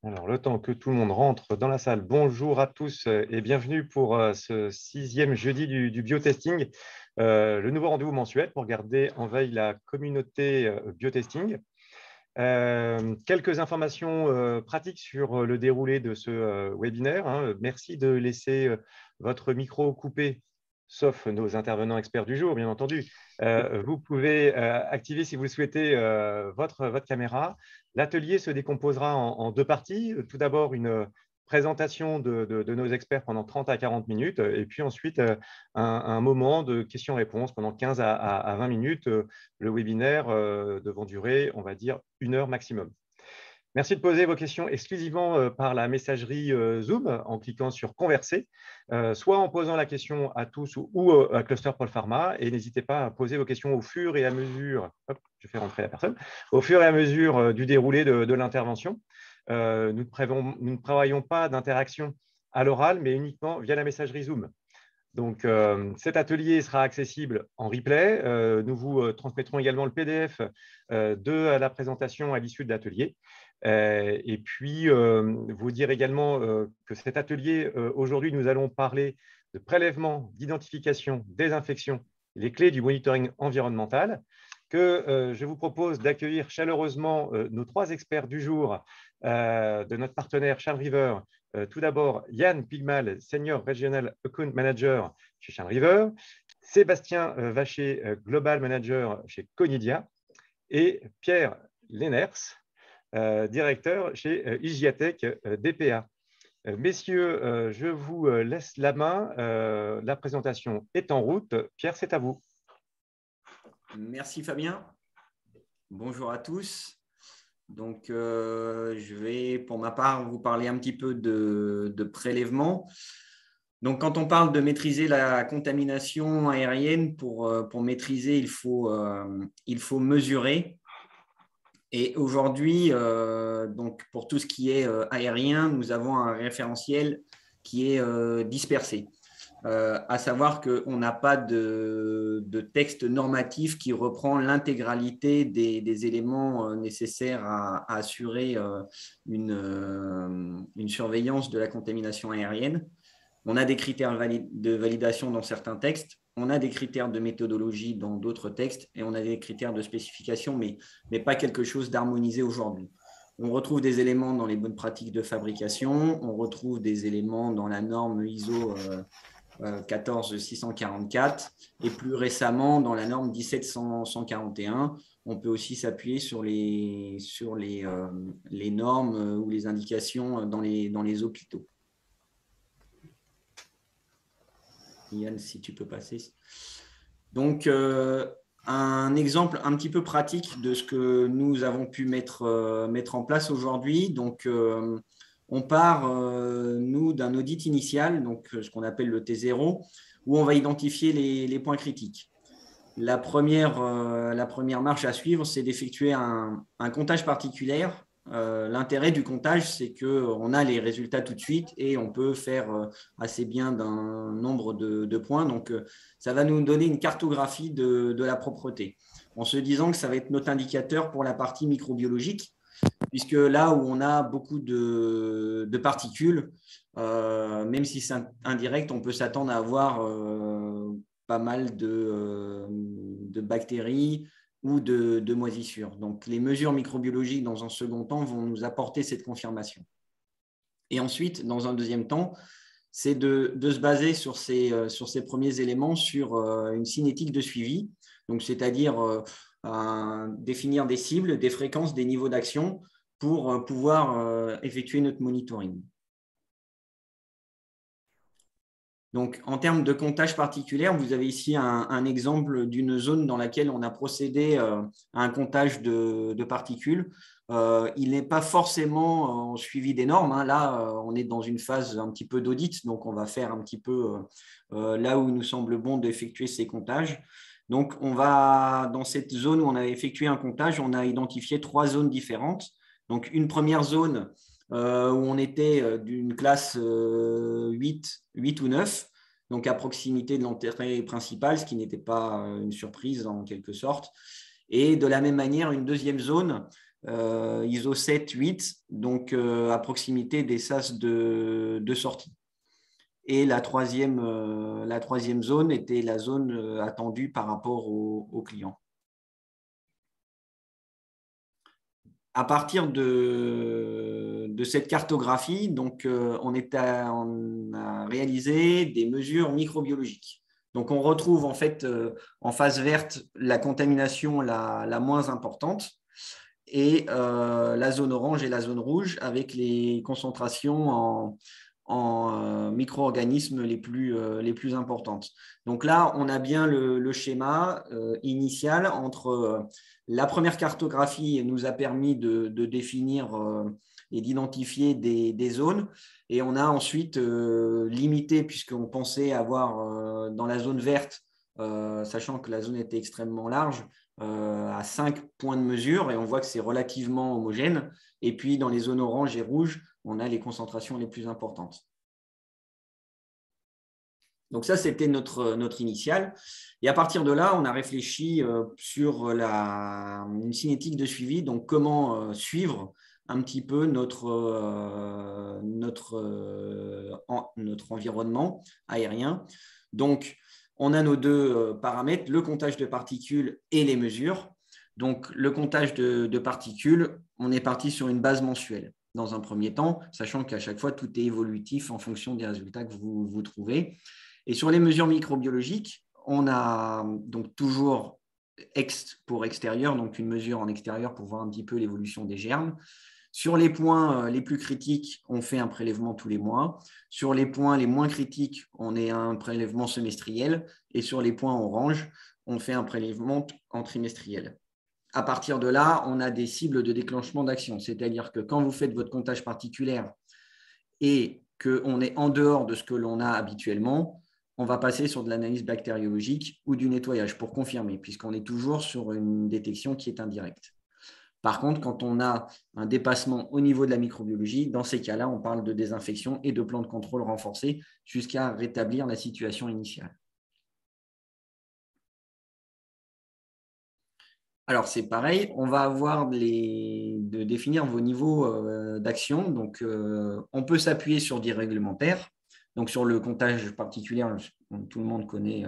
Alors, le temps que tout le monde rentre dans la salle, bonjour à tous et bienvenue pour ce sixième jeudi du biotesting, le nouveau rendez-vous mensuel pour garder en veille la communauté biotesting. Quelques informations pratiques sur le déroulé de ce webinaire, hein. Merci de laisser votre micro coupé, sauf nos intervenants experts du jour, bien entendu. Vous pouvez activer, si vous le souhaitez, votre caméra. L'atelier se décomposera en deux parties. Tout d'abord, une présentation de nos experts pendant 30 à 40 minutes, et puis ensuite un moment de questions-réponses pendant 15 à 20 minutes. Le webinaire devant durer, on va dire, 1 heure maximum. Merci de poser vos questions exclusivement par la messagerie Zoom en cliquant sur Converser, soit en posant la question à tous ou à Cluster Paul Pharma. Et n'hésitez pas à poser vos questions au fur et à mesure, hop, je fais rentrer la personne, au fur et à mesure du déroulé de l'intervention. Nous ne prévoyons pas d'interaction à l'oral, mais uniquement via la messagerie Zoom. Donc, cet atelier sera accessible en replay. Nous vous transmettrons également le PDF de la présentation à l'issue de l'atelier. Et puis, vous dire également que cet atelier, aujourd'hui, nous allons parler de prélèvement, d'identification, désinfection, les clés du monitoring environnemental, que je vous propose d'accueillir chaleureusement nos 3 experts du jour de notre partenaire Charles River. Tout d'abord, Yann Pigmal, Senior Regional Account Manager chez Charles River, Sébastien Vacher, Global Manager chez Conidia, et Pierre Lenners, directeur chez Igiatech DPA. Messieurs, je vous laisse la main. La présentation est en route. Pierre, c'est à vous. Merci Fabien. Bonjour à tous. Donc, je vais pour ma part vous parler un petit peu de prélèvement. Donc, quand on parle de maîtriser la contamination aérienne, pour maîtriser, il faut mesurer. Et aujourd'hui, donc pour tout ce qui est aérien, nous avons un référentiel qui est dispersé. À savoir qu'on n'a pas de texte normatif qui reprend l'intégralité des éléments nécessaires à assurer une surveillance de la contamination aérienne. On a des critères de validation dans certains textes, on a des critères de méthodologie dans d'autres textes et on a des critères de spécification, mais pas quelque chose d'harmonisé aujourd'hui. On retrouve des éléments dans les bonnes pratiques de fabrication, on retrouve des éléments dans la norme ISO 14644 et plus récemment dans la norme 17141. On peut aussi s'appuyer sur les normes ou les indications dans les hôpitaux. Yann, si tu peux passer. Donc, un exemple un petit peu pratique de ce que nous avons pu mettre en place aujourd'hui. Donc, on part, nous, d'un audit initial, donc ce qu'on appelle le T0, où on va identifier les points critiques. La première marche à suivre, c'est d'effectuer un comptage particulaire. L'intérêt du comptage, c'est qu'on a les résultats tout de suite et on peut faire assez bien d'un nombre de points. Donc, ça va nous donner une cartographie de la propreté, en se disant que ça va être notre indicateur pour la partie microbiologique, puisque là où on a beaucoup de particules, même si c'est indirect, on peut s'attendre à avoir pas mal de bactéries ou de moisissures. Donc, les mesures microbiologiques, dans un second temps, vont nous apporter cette confirmation. Et ensuite, dans un deuxième temps, c'est de se baser sur ces premiers éléments sur une cinétique de suivi, donc c'est-à-dire définir des cibles, des fréquences, des niveaux d'action pour pouvoir effectuer notre monitoring. Donc, en termes de comptage particulier, vous avez ici un exemple d'une zone dans laquelle on a procédé à un comptage de particules. Il n'est pas forcément suivi des normes, hein. Là, on est dans une phase un petit peu d'audit, donc on va faire un petit peu là où il nous semble bon d'effectuer ces comptages. Donc, on va, dans cette zone où on a effectué un comptage, on a identifié 3 zones différentes. Donc, une première zone où on était d'une classe 8 ou 9, donc à proximité de l'entrée principale, ce qui n'était pas une surprise en quelque sorte. Et de la même manière, une deuxième zone ISO 7, 8, donc à proximité des sas de sortie. Et la troisième zone était la zone attendue par rapport au client. À partir de cette cartographie, donc, on a réalisé des mesures microbiologiques. Donc, on retrouve en fait en phase verte la contamination la moins importante et la zone orange et la zone rouge avec les concentrations en micro-organismes les plus importantes. Donc là, on a bien le schéma initial entre la première cartographie nous a permis de définir et d'identifier des zones. Et on a ensuite limité, puisqu'on pensait avoir dans la zone verte, sachant que la zone était extrêmement large, à 5 points de mesure, et on voit que c'est relativement homogène. Et puis, dans les zones orange et rouge, on a les concentrations les plus importantes. Donc ça, c'était notre initial. Et à partir de là, on a réfléchi sur une cinétique de suivi, donc comment suivre un petit peu notre environnement aérien. Donc, on a nos deux paramètres, le comptage de particules et les mesures. Donc, le comptage de particules, on est parti sur une base mensuelle dans un premier temps, sachant qu'à chaque fois, tout est évolutif en fonction des résultats que vous trouvez. Et sur les mesures microbiologiques, on a donc toujours pour extérieur, donc une mesure en extérieur pour voir un petit peu l'évolution des germes. Sur les points les plus critiques, on fait un prélèvement tous les mois. Sur les points les moins critiques, on est un prélèvement semestriel. Et sur les points orange, on fait un prélèvement en trimestriel. À partir de là, on a des cibles de déclenchement d'action. C'est-à-dire que quand vous faites votre comptage particulaire et qu'on est en dehors de ce que l'on a habituellement, on va passer sur de l'analyse bactériologique ou du nettoyage pour confirmer, puisqu'on est toujours sur une détection qui est indirecte. Par contre, quand on a un dépassement au niveau de la microbiologie, dans ces cas-là, on parle de désinfection et de plan de contrôle renforcé jusqu'à rétablir la situation initiale. Alors, c'est pareil, on va avoir de définir vos niveaux d'action. Donc, on peut s'appuyer sur des réglementaires. Donc, sur le comptage particulier, tout le monde connaît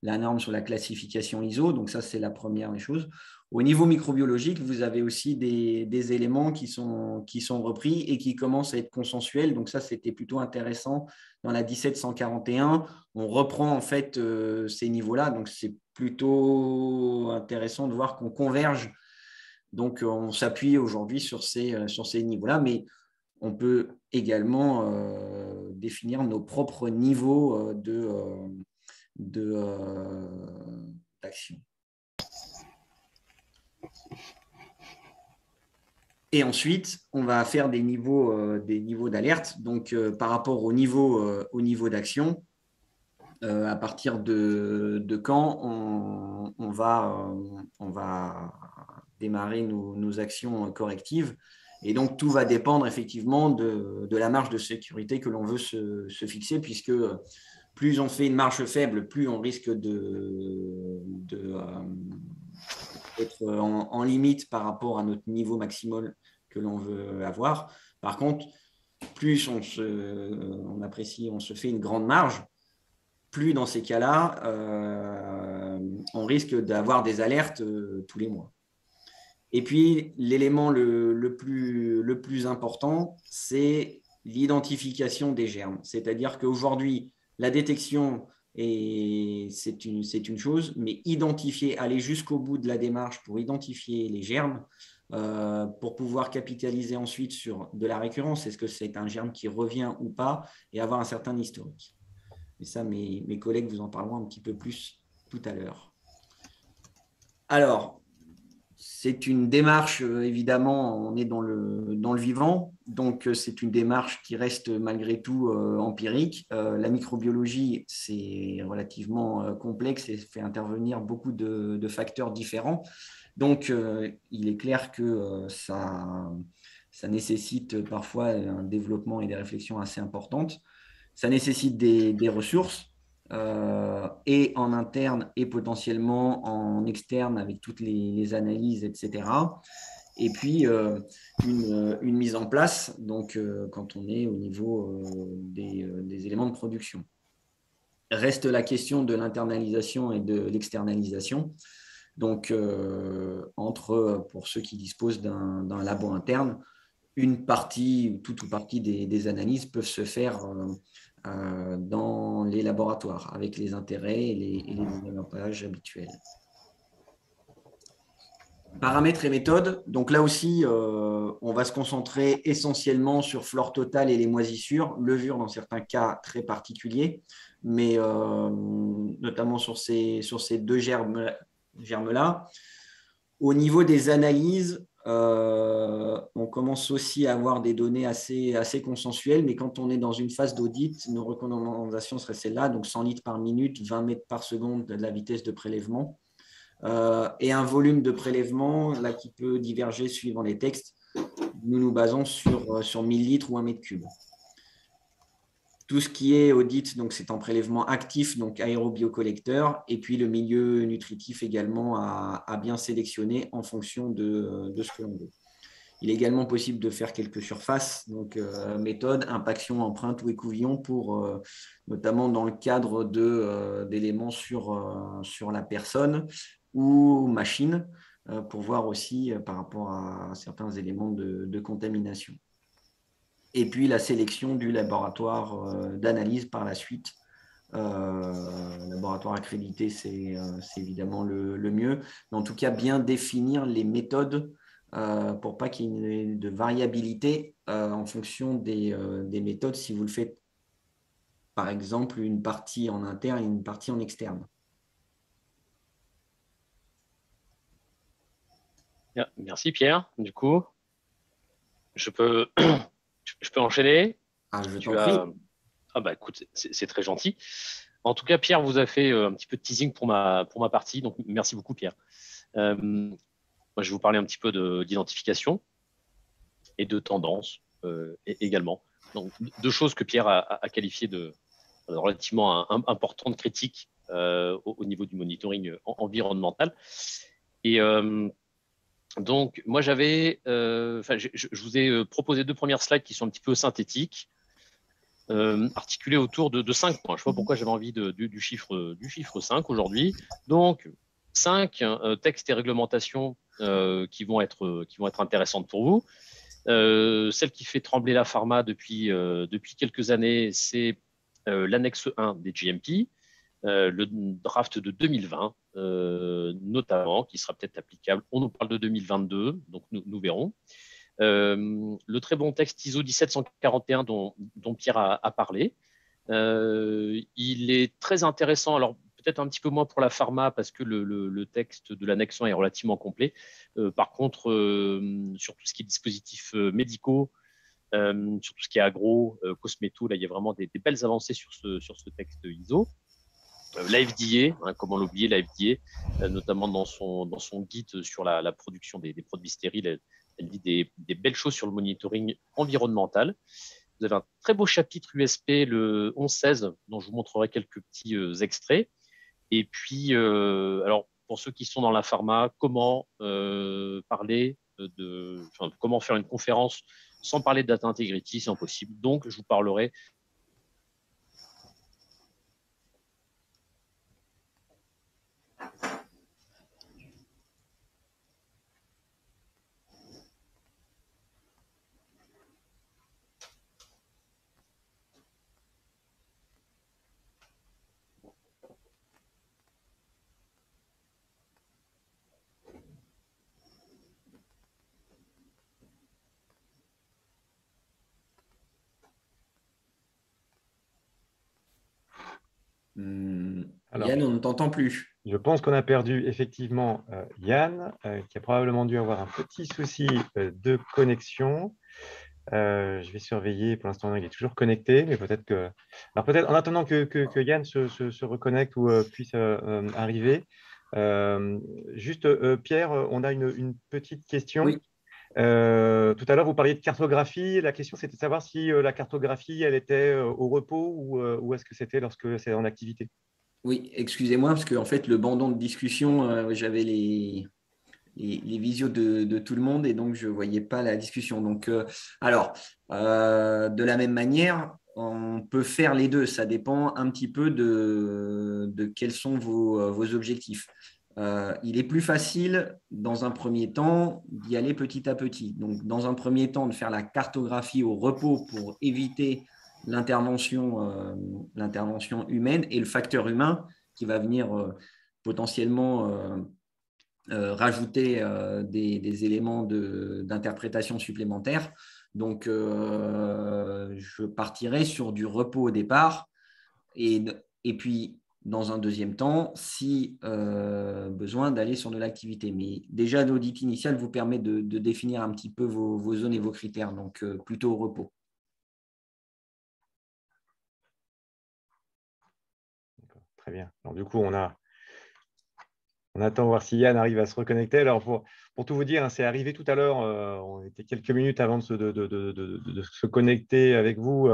la norme sur la classification ISO. Donc, ça, c'est la première des choses. Au niveau microbiologique, vous avez aussi des éléments qui sont repris et qui commencent à être consensuels. Donc, ça, c'était plutôt intéressant. Dans la 17141, on reprend en fait ces niveaux-là. Donc, c'est plutôt intéressant de voir qu'on converge. Donc, on s'appuie aujourd'hui sur ces niveaux-là, mais on peut également définir nos propres niveaux d'action. Et ensuite, on va faire des niveaux d'alerte. Donc, par rapport au niveau d'action, à partir de quand on va démarrer nos actions correctives. Et donc, tout va dépendre effectivement de la marge de sécurité que l'on veut se fixer, puisque plus on fait une marge faible, plus on risque d'être en limite par rapport à notre niveau maximal que l'on veut avoir. Par contre, plus on se fait une grande marge, plus dans ces cas-là, on risque d'avoir des alertes tous les mois. Et puis, l'élément le plus important, c'est l'identification des germes. C'est-à-dire qu'aujourd'hui, la détection, c'est une chose, mais aller jusqu'au bout de la démarche pour identifier les germes, pour pouvoir capitaliser ensuite sur de la récurrence, est-ce que c'est un germe qui revient ou pas, et avoir un certain historique. Et ça, mes collègues vous en parleront un petit peu plus tout à l'heure. Alors, c'est une démarche, évidemment, on est dans le vivant, donc c'est une démarche qui reste malgré tout empirique. La microbiologie, c'est relativement complexe et fait intervenir beaucoup de facteurs différents. Donc, il est clair que ça nécessite parfois un développement et des réflexions assez importantes. Ça nécessite des ressources. Et en interne et potentiellement en externe avec toutes les analyses, etc. et puis une mise en place, donc quand on est au niveau des éléments de production. Reste la question de l'internalisation et de l'externalisation. Donc, pour ceux qui disposent d'un labo interne, une partie, toute ou partie des analyses peuvent se faire dans les laboratoires avec les intérêts et les désavantages habituels. Paramètres et méthodes. Donc là aussi, on va se concentrer essentiellement sur flore totale et les moisissures, levure dans certains cas très particuliers, mais notamment sur ces deux germes-là. Au niveau des analyses, on commence aussi à avoir des données assez consensuelles, mais quand on est dans une phase d'audit, nos recommandations seraient celles-là, donc 100 litres par minute, 20 mètres par seconde de la vitesse de prélèvement, et un volume de prélèvement là, qui peut diverger suivant les textes. Nous nous basons sur 1000 litres ou 1 mètre cube. Tout ce qui est audit, donc c'est en prélèvement actif, donc aérobiocollecteur, et puis le milieu nutritif également à bien sélectionner en fonction de ce que l'on veut. Il est également possible de faire quelques surfaces, donc méthode, impaction, empreinte ou écouvillon pour notamment dans le cadre d'éléments sur la personne ou machine pour voir aussi par rapport à certains éléments de contamination. Et puis la sélection du laboratoire d'analyse par la suite. Laboratoire accrédité, c'est évidemment le mieux. Mais en tout cas, bien définir les méthodes pour pas qu'il y ait de variabilité en fonction des méthodes si vous le faites, par exemple, une partie en interne et une partie en externe. Merci Pierre. Du coup, je peux enchaîner. Je t'en prie. Ah bah écoute, c'est très gentil. En tout cas, Pierre vous a fait un petit peu de teasing pour ma partie, donc merci beaucoup Pierre. Moi, je vais vous parler un petit peu d'identification et de tendance également. Donc, deux choses que Pierre a qualifiées de relativement importantes, critiques au niveau du monitoring environnemental. Et donc, moi, je vous ai proposé deux premières slides qui sont un petit peu synthétiques, articulées autour de 5 points. Je ne sais pas pourquoi j'avais envie du chiffre 5 aujourd'hui. Donc, 5 textes et réglementations qui vont être intéressantes pour vous. Celle qui fait trembler la pharma depuis quelques années, c'est l'annexe 1 des GMP, le draft de 2020 notamment, qui sera peut-être applicable. On nous parle de 2022, donc nous verrons. Le très bon texte ISO 17141 dont Pierre a parlé. Il est très intéressant, alors peut-être un petit peu moins pour la pharma parce que le texte de l'annexe 1 est relativement complet. Par contre, sur tout ce qui est dispositifs médicaux, sur tout ce qui est agro, cosméto, là, il y a vraiment des belles avancées sur ce texte ISO. La FDA, comment l'oublier, la FDA, notamment dans son guide sur la production des produits stériles, elle dit des belles choses sur le monitoring environnemental. Vous avez un très beau chapitre USP, le 11-16, dont je vous montrerai quelques petits extraits. Et puis, alors, pour ceux qui sont dans la pharma, comment comment faire une conférence sans parler de data integrity, c'est impossible. Donc, je vous parlerai Alors, Yann, on ne t'entend plus. Je pense qu'on a perdu effectivement Yann, qui a probablement dû avoir un petit souci de connexion. Je vais surveiller. Pour l'instant, il est toujours connecté, mais peut-être que. Alors, peut-être en attendant que Yann se reconnecte ou puisse arriver. Juste, Pierre, on a une petite question. Oui. Tout à l'heure, vous parliez de cartographie. La question, c'était de savoir si la cartographie, elle était au repos ou est-ce que c'était lorsque c'est en activité. Oui, excusez-moi, parce que en fait, le bandeau de discussion, j'avais les visios de tout le monde et donc je ne voyais pas la discussion. Donc, de la même manière, on peut faire les deux. Ça dépend un petit peu de quels sont vos objectifs. Il est plus facile, dans un premier temps, d'y aller petit à petit. Donc, dans un premier temps, de faire la cartographie au repos pour éviter l'intervention humaine et le facteur humain qui va venir potentiellement rajouter des éléments d'interprétation supplémentaires. Donc, je partirai sur du repos au départ et puis, dans un deuxième temps, si besoin, d'aller sur de l'activité. Mais déjà, l'audit initial vous permet de définir un petit peu vos zones et vos critères, donc plutôt au repos. Très bien. Alors, du coup, on attend voir si Yann arrive à se reconnecter. Alors, pour tout vous dire, hein, c'est arrivé tout à l'heure. On était quelques minutes avant de se connecter avec vous.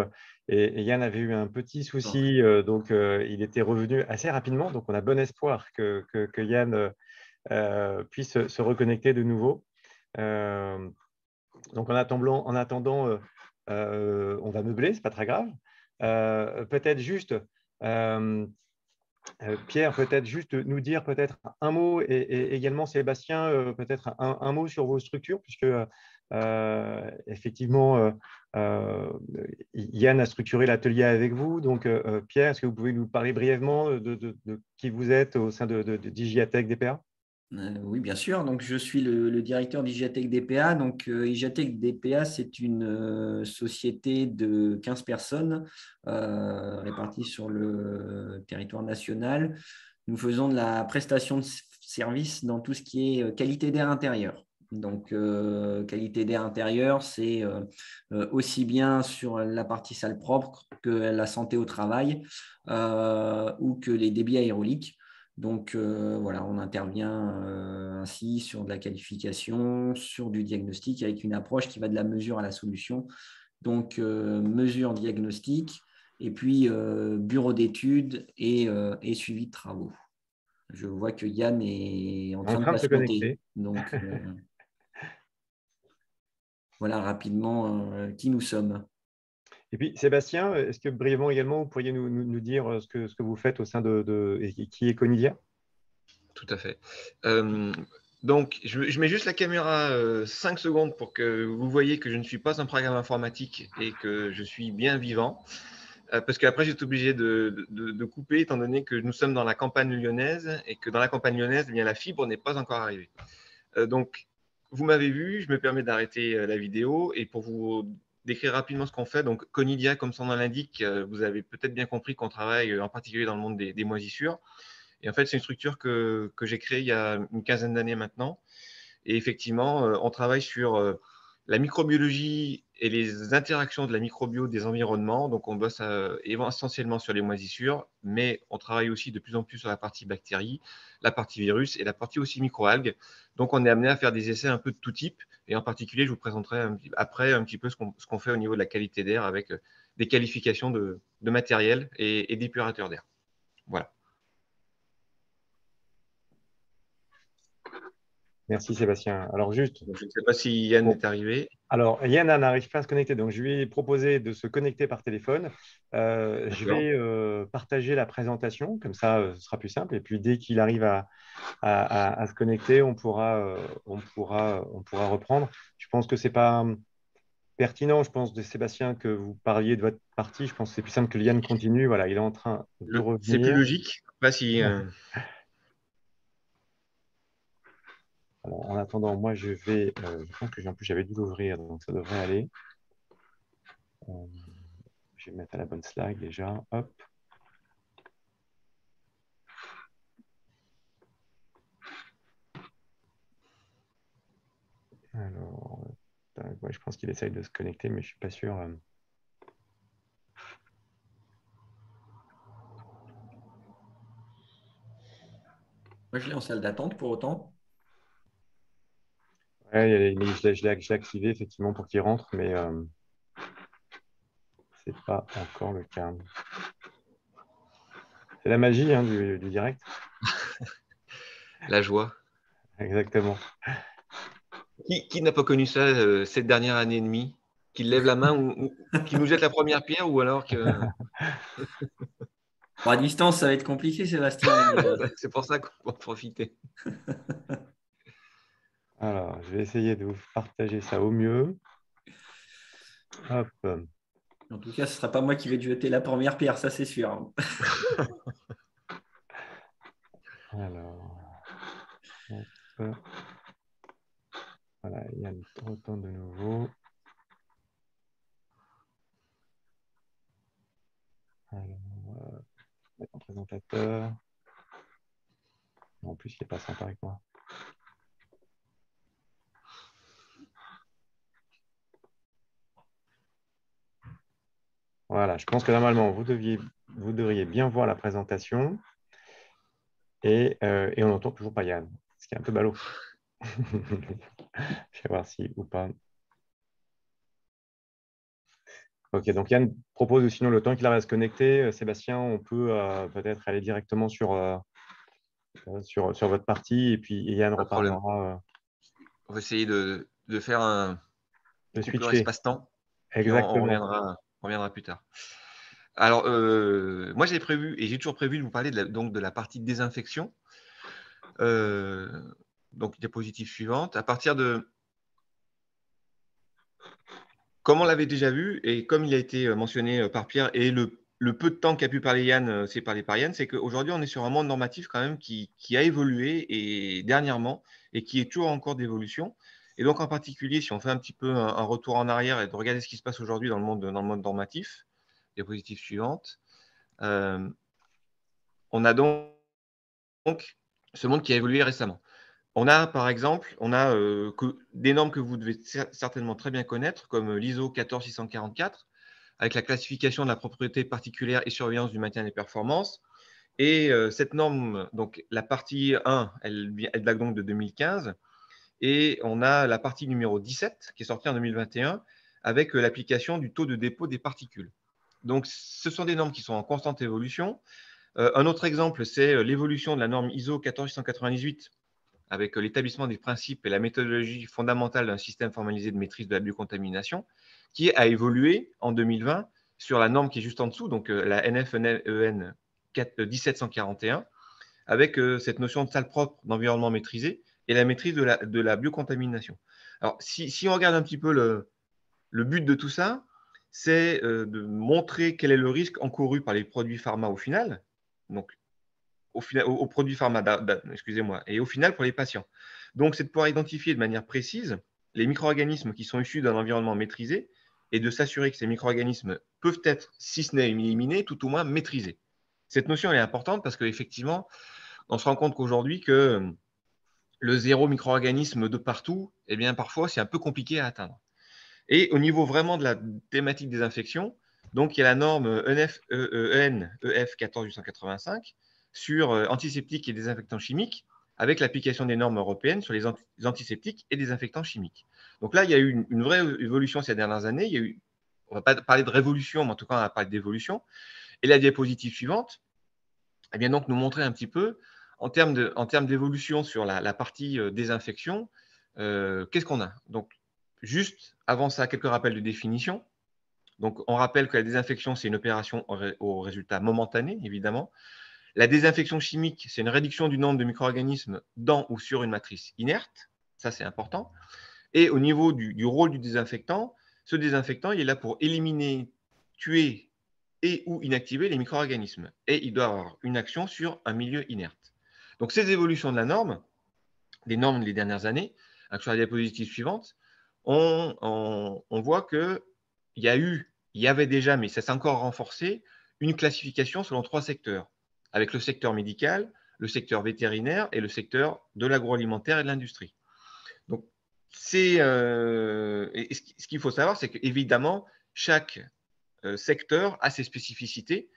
Et Yann avait eu un petit souci. Donc, il était revenu assez rapidement. Donc, on a bon espoir que Yann puisse se reconnecter de nouveau. Donc, en attendant, on va meubler. Ce n'est pas très grave. Peut-être juste… Pierre, peut-être juste nous dire peut-être un mot et également Sébastien, peut-être un mot sur vos structures, puisque effectivement, Yann a structuré l'atelier avec vous. Donc, Pierre, est-ce que vous pouvez nous parler brièvement de qui vous êtes au sein de Digiatech DPA? Oui, bien sûr. Donc, je suis le directeur d'Igiatech DPA. Donc, Igiatech DPA, c'est une société de 15 personnes réparties sur le territoire national. Nous faisons de la prestation de services dans tout ce qui est qualité d'air intérieur. Donc, qualité d'air intérieur, c'est aussi bien sur la partie salle propre que la santé au travail ou que les débits aéroliques. Donc, voilà, on intervient ainsi sur de la qualification, sur du diagnostic avec une approche qui va de la mesure à la solution. Donc, mesure, diagnostic, et puis bureau d'études et suivi de travaux. Je vois que Yann est en train de Se patienter. connecter. Donc, voilà rapidement qui nous sommes. Et puis, Sébastien, est-ce que brièvement également, vous pourriez nous dire ce que vous faites au sein et qui est Conidia? Tout à fait. Donc, je mets juste la caméra 5 secondes pour que vous voyez que je ne suis pas un programme informatique et que je suis bien vivant. Parce qu'après, j'étais obligé de couper, étant donné que nous sommes dans la campagne lyonnaise et que dans la campagne lyonnaise, eh bien, la fibre n'est pas encore arrivée. Donc, vous m'avez vu, je me permets d'arrêter la vidéo et pour vous décrire rapidement ce qu'on fait. Donc, Conidia, comme son nom l'indique, vous avez peut-être bien compris qu'on travaille en particulier dans le monde des moisissures. Et en fait, c'est une structure que j'ai créée il y a une quinzaine d'années maintenant. Et effectivement, on travaille sur la microbiologie et les interactions de la microbio des environnements. Donc, on bosse essentiellement sur les moisissures, mais on travaille aussi de plus en plus sur la partie bactéries, la partie virus et la partie aussi microalgues. Donc, on est amené à faire des essais un peu de tout type. Et en particulier, je vous présenterai après un petit peu ce qu'on fait au niveau de la qualité d'air avec des qualifications de matériel et d'épurateurs d'air. Voilà. Merci Sébastien. Alors juste, je ne sais pas si Yann est arrivé. Alors Yann n'arrive pas à se connecter, donc je lui ai proposé de se connecter par téléphone. Je vais partager la présentation, comme ça ce sera plus simple. Et puis dès qu'il arrive à se connecter, on pourra reprendre. Je pense que c'est pas pertinent, je pense, de Sébastien, que vous parliez de votre partie. Je pense que c'est plus simple que Yann continue. Voilà, il est en train de revenir. C'est plus logique. Pas si. Alors, en attendant, moi, je vais… je pense que en plus, j'avais dû l'ouvrir, donc ça devrait aller. Je vais mettre à la bonne slide déjà. Hop. Alors, ouais, je pense qu'il essaye de se connecter, mais je ne suis pas sûr. Moi, je l'ai en salle d'attente pour autant. Ouais, je l'ai activé effectivement pour qu'il rentre, mais ce n'est pas encore le cas. C'est la magie du direct. La joie. Exactement. Qui n'a pas connu ça cette dernière année et demie? Qui lève la main ou qui nous jette la première pierre ou alors que… Bon, à distance, ça va être compliqué, Sébastien. C'est pour ça qu'on va en profiter. Alors, je vais essayer de vous partager ça au mieux. Hop. En tout cas, ce ne sera pas moi qui vais te jeter la première pierre, ça c'est sûr. Alors, hop. Voilà, Yann retourne de nouveau. Alors, mettre en présentateur. En plus, il n'est pas sympa avec moi. Voilà, je pense que normalement, vous devriez bien voir la présentation et on n'entend toujours pas Yann, ce qui est un peu ballot. Je vais voir si ou pas. Ok, donc Yann propose sinon le temps qu'il arrive à se connecter. Sébastien, on peut peut-être aller directement sur votre partie et puis Yann Pas de problème. reparlera On va essayer de faire un de coupure switcher. espace-temps et on Exactement. reviendra plus tard. Alors, moi, j'ai prévu, et j'ai toujours prévu de vous parler donc de la partie désinfection. Donc, diapositive suivante. À partir de… Comme on l'avait déjà vu, et comme il a été mentionné par Pierre, et le peu de temps qu'a pu parler Yann, c'est parlé par Yann, c'est qu'aujourd'hui, on est sur un monde normatif quand même qui a évolué et dernièrement, et qui est toujours encore d'évolution. Et donc, en particulier, si on fait un petit peu un retour en arrière et de regarder ce qui se passe aujourd'hui dans le monde normatif, diapositive suivante, on a donc ce monde qui a évolué récemment. On a, par exemple, des normes que vous devez certainement très bien connaître, comme l'ISO 14644, avec la classification de la propriété particulière et surveillance du maintien des performances. Et cette norme, donc la partie 1, elle date donc de 2015. Et on a la partie numéro 17, qui est sortie en 2021, avec l'application du taux de dépôt des particules. Donc, ce sont des normes qui sont en constante évolution. Un autre exemple, c'est l'évolution de la norme ISO 14698, avec l'établissement des principes et la méthodologie fondamentale d'un système formalisé de maîtrise de la biocontamination, qui a évolué en 2020 sur la norme qui est juste en dessous, donc la NFEN 1741, avec cette notion de salle propre, d'environnement maîtrisé et la maîtrise de la biocontamination. Alors, si on regarde un petit peu le but de tout ça, c'est de montrer quel est le risque encouru par les produits pharma au final, donc aux produits pharma, excusez-moi, et au final pour les patients. Donc, c'est de pouvoir identifier de manière précise les micro-organismes qui sont issus d'un environnement maîtrisé et de s'assurer que ces micro-organismes peuvent être, si ce n'est éliminés, tout au moins maîtrisés. Cette notion elle est importante parce qu'effectivement, on se rend compte qu'aujourd'hui, que le zéro micro-organisme de partout, eh bien, parfois, c'est un peu compliqué à atteindre. Et au niveau vraiment de la thématique des infections, donc il y a la norme EF 14885 sur antiseptiques et désinfectants chimiques, avec l'application des normes européennes sur les antiseptiques et désinfectants chimiques. Donc là, il y a eu une vraie évolution ces dernières années. Il y a eu, on ne va pas parler de révolution, mais en tout cas, on va parler d'évolution. Et la diapositive suivante, eh bien donc nous montrer un petit peu, en termes d'évolution sur la partie désinfection, qu'est-ce qu'on a. Donc, juste avant ça, quelques rappels de définition. Donc, on rappelle que la désinfection, c'est une opération au résultat momentané, évidemment. La désinfection chimique, c'est une réduction du nombre de micro-organismes dans ou sur une matrice inerte. Ça, c'est important. Et au niveau du rôle du désinfectant, ce désinfectant, il est là pour éliminer, tuer et ou inactiver les micro-organismes. Et il doit avoir une action sur un milieu inerte. Donc, ces évolutions de la norme, des normes des dernières années, sur la diapositive suivante, on voit qu'il y avait déjà, mais ça s'est encore renforcé, une classification selon 3 secteurs, avec le secteur médical, le secteur vétérinaire et le secteur de l'agroalimentaire et de l'industrie. Donc, ce qu'il faut savoir, c'est qu'évidemment, chaque secteur a ses spécificités,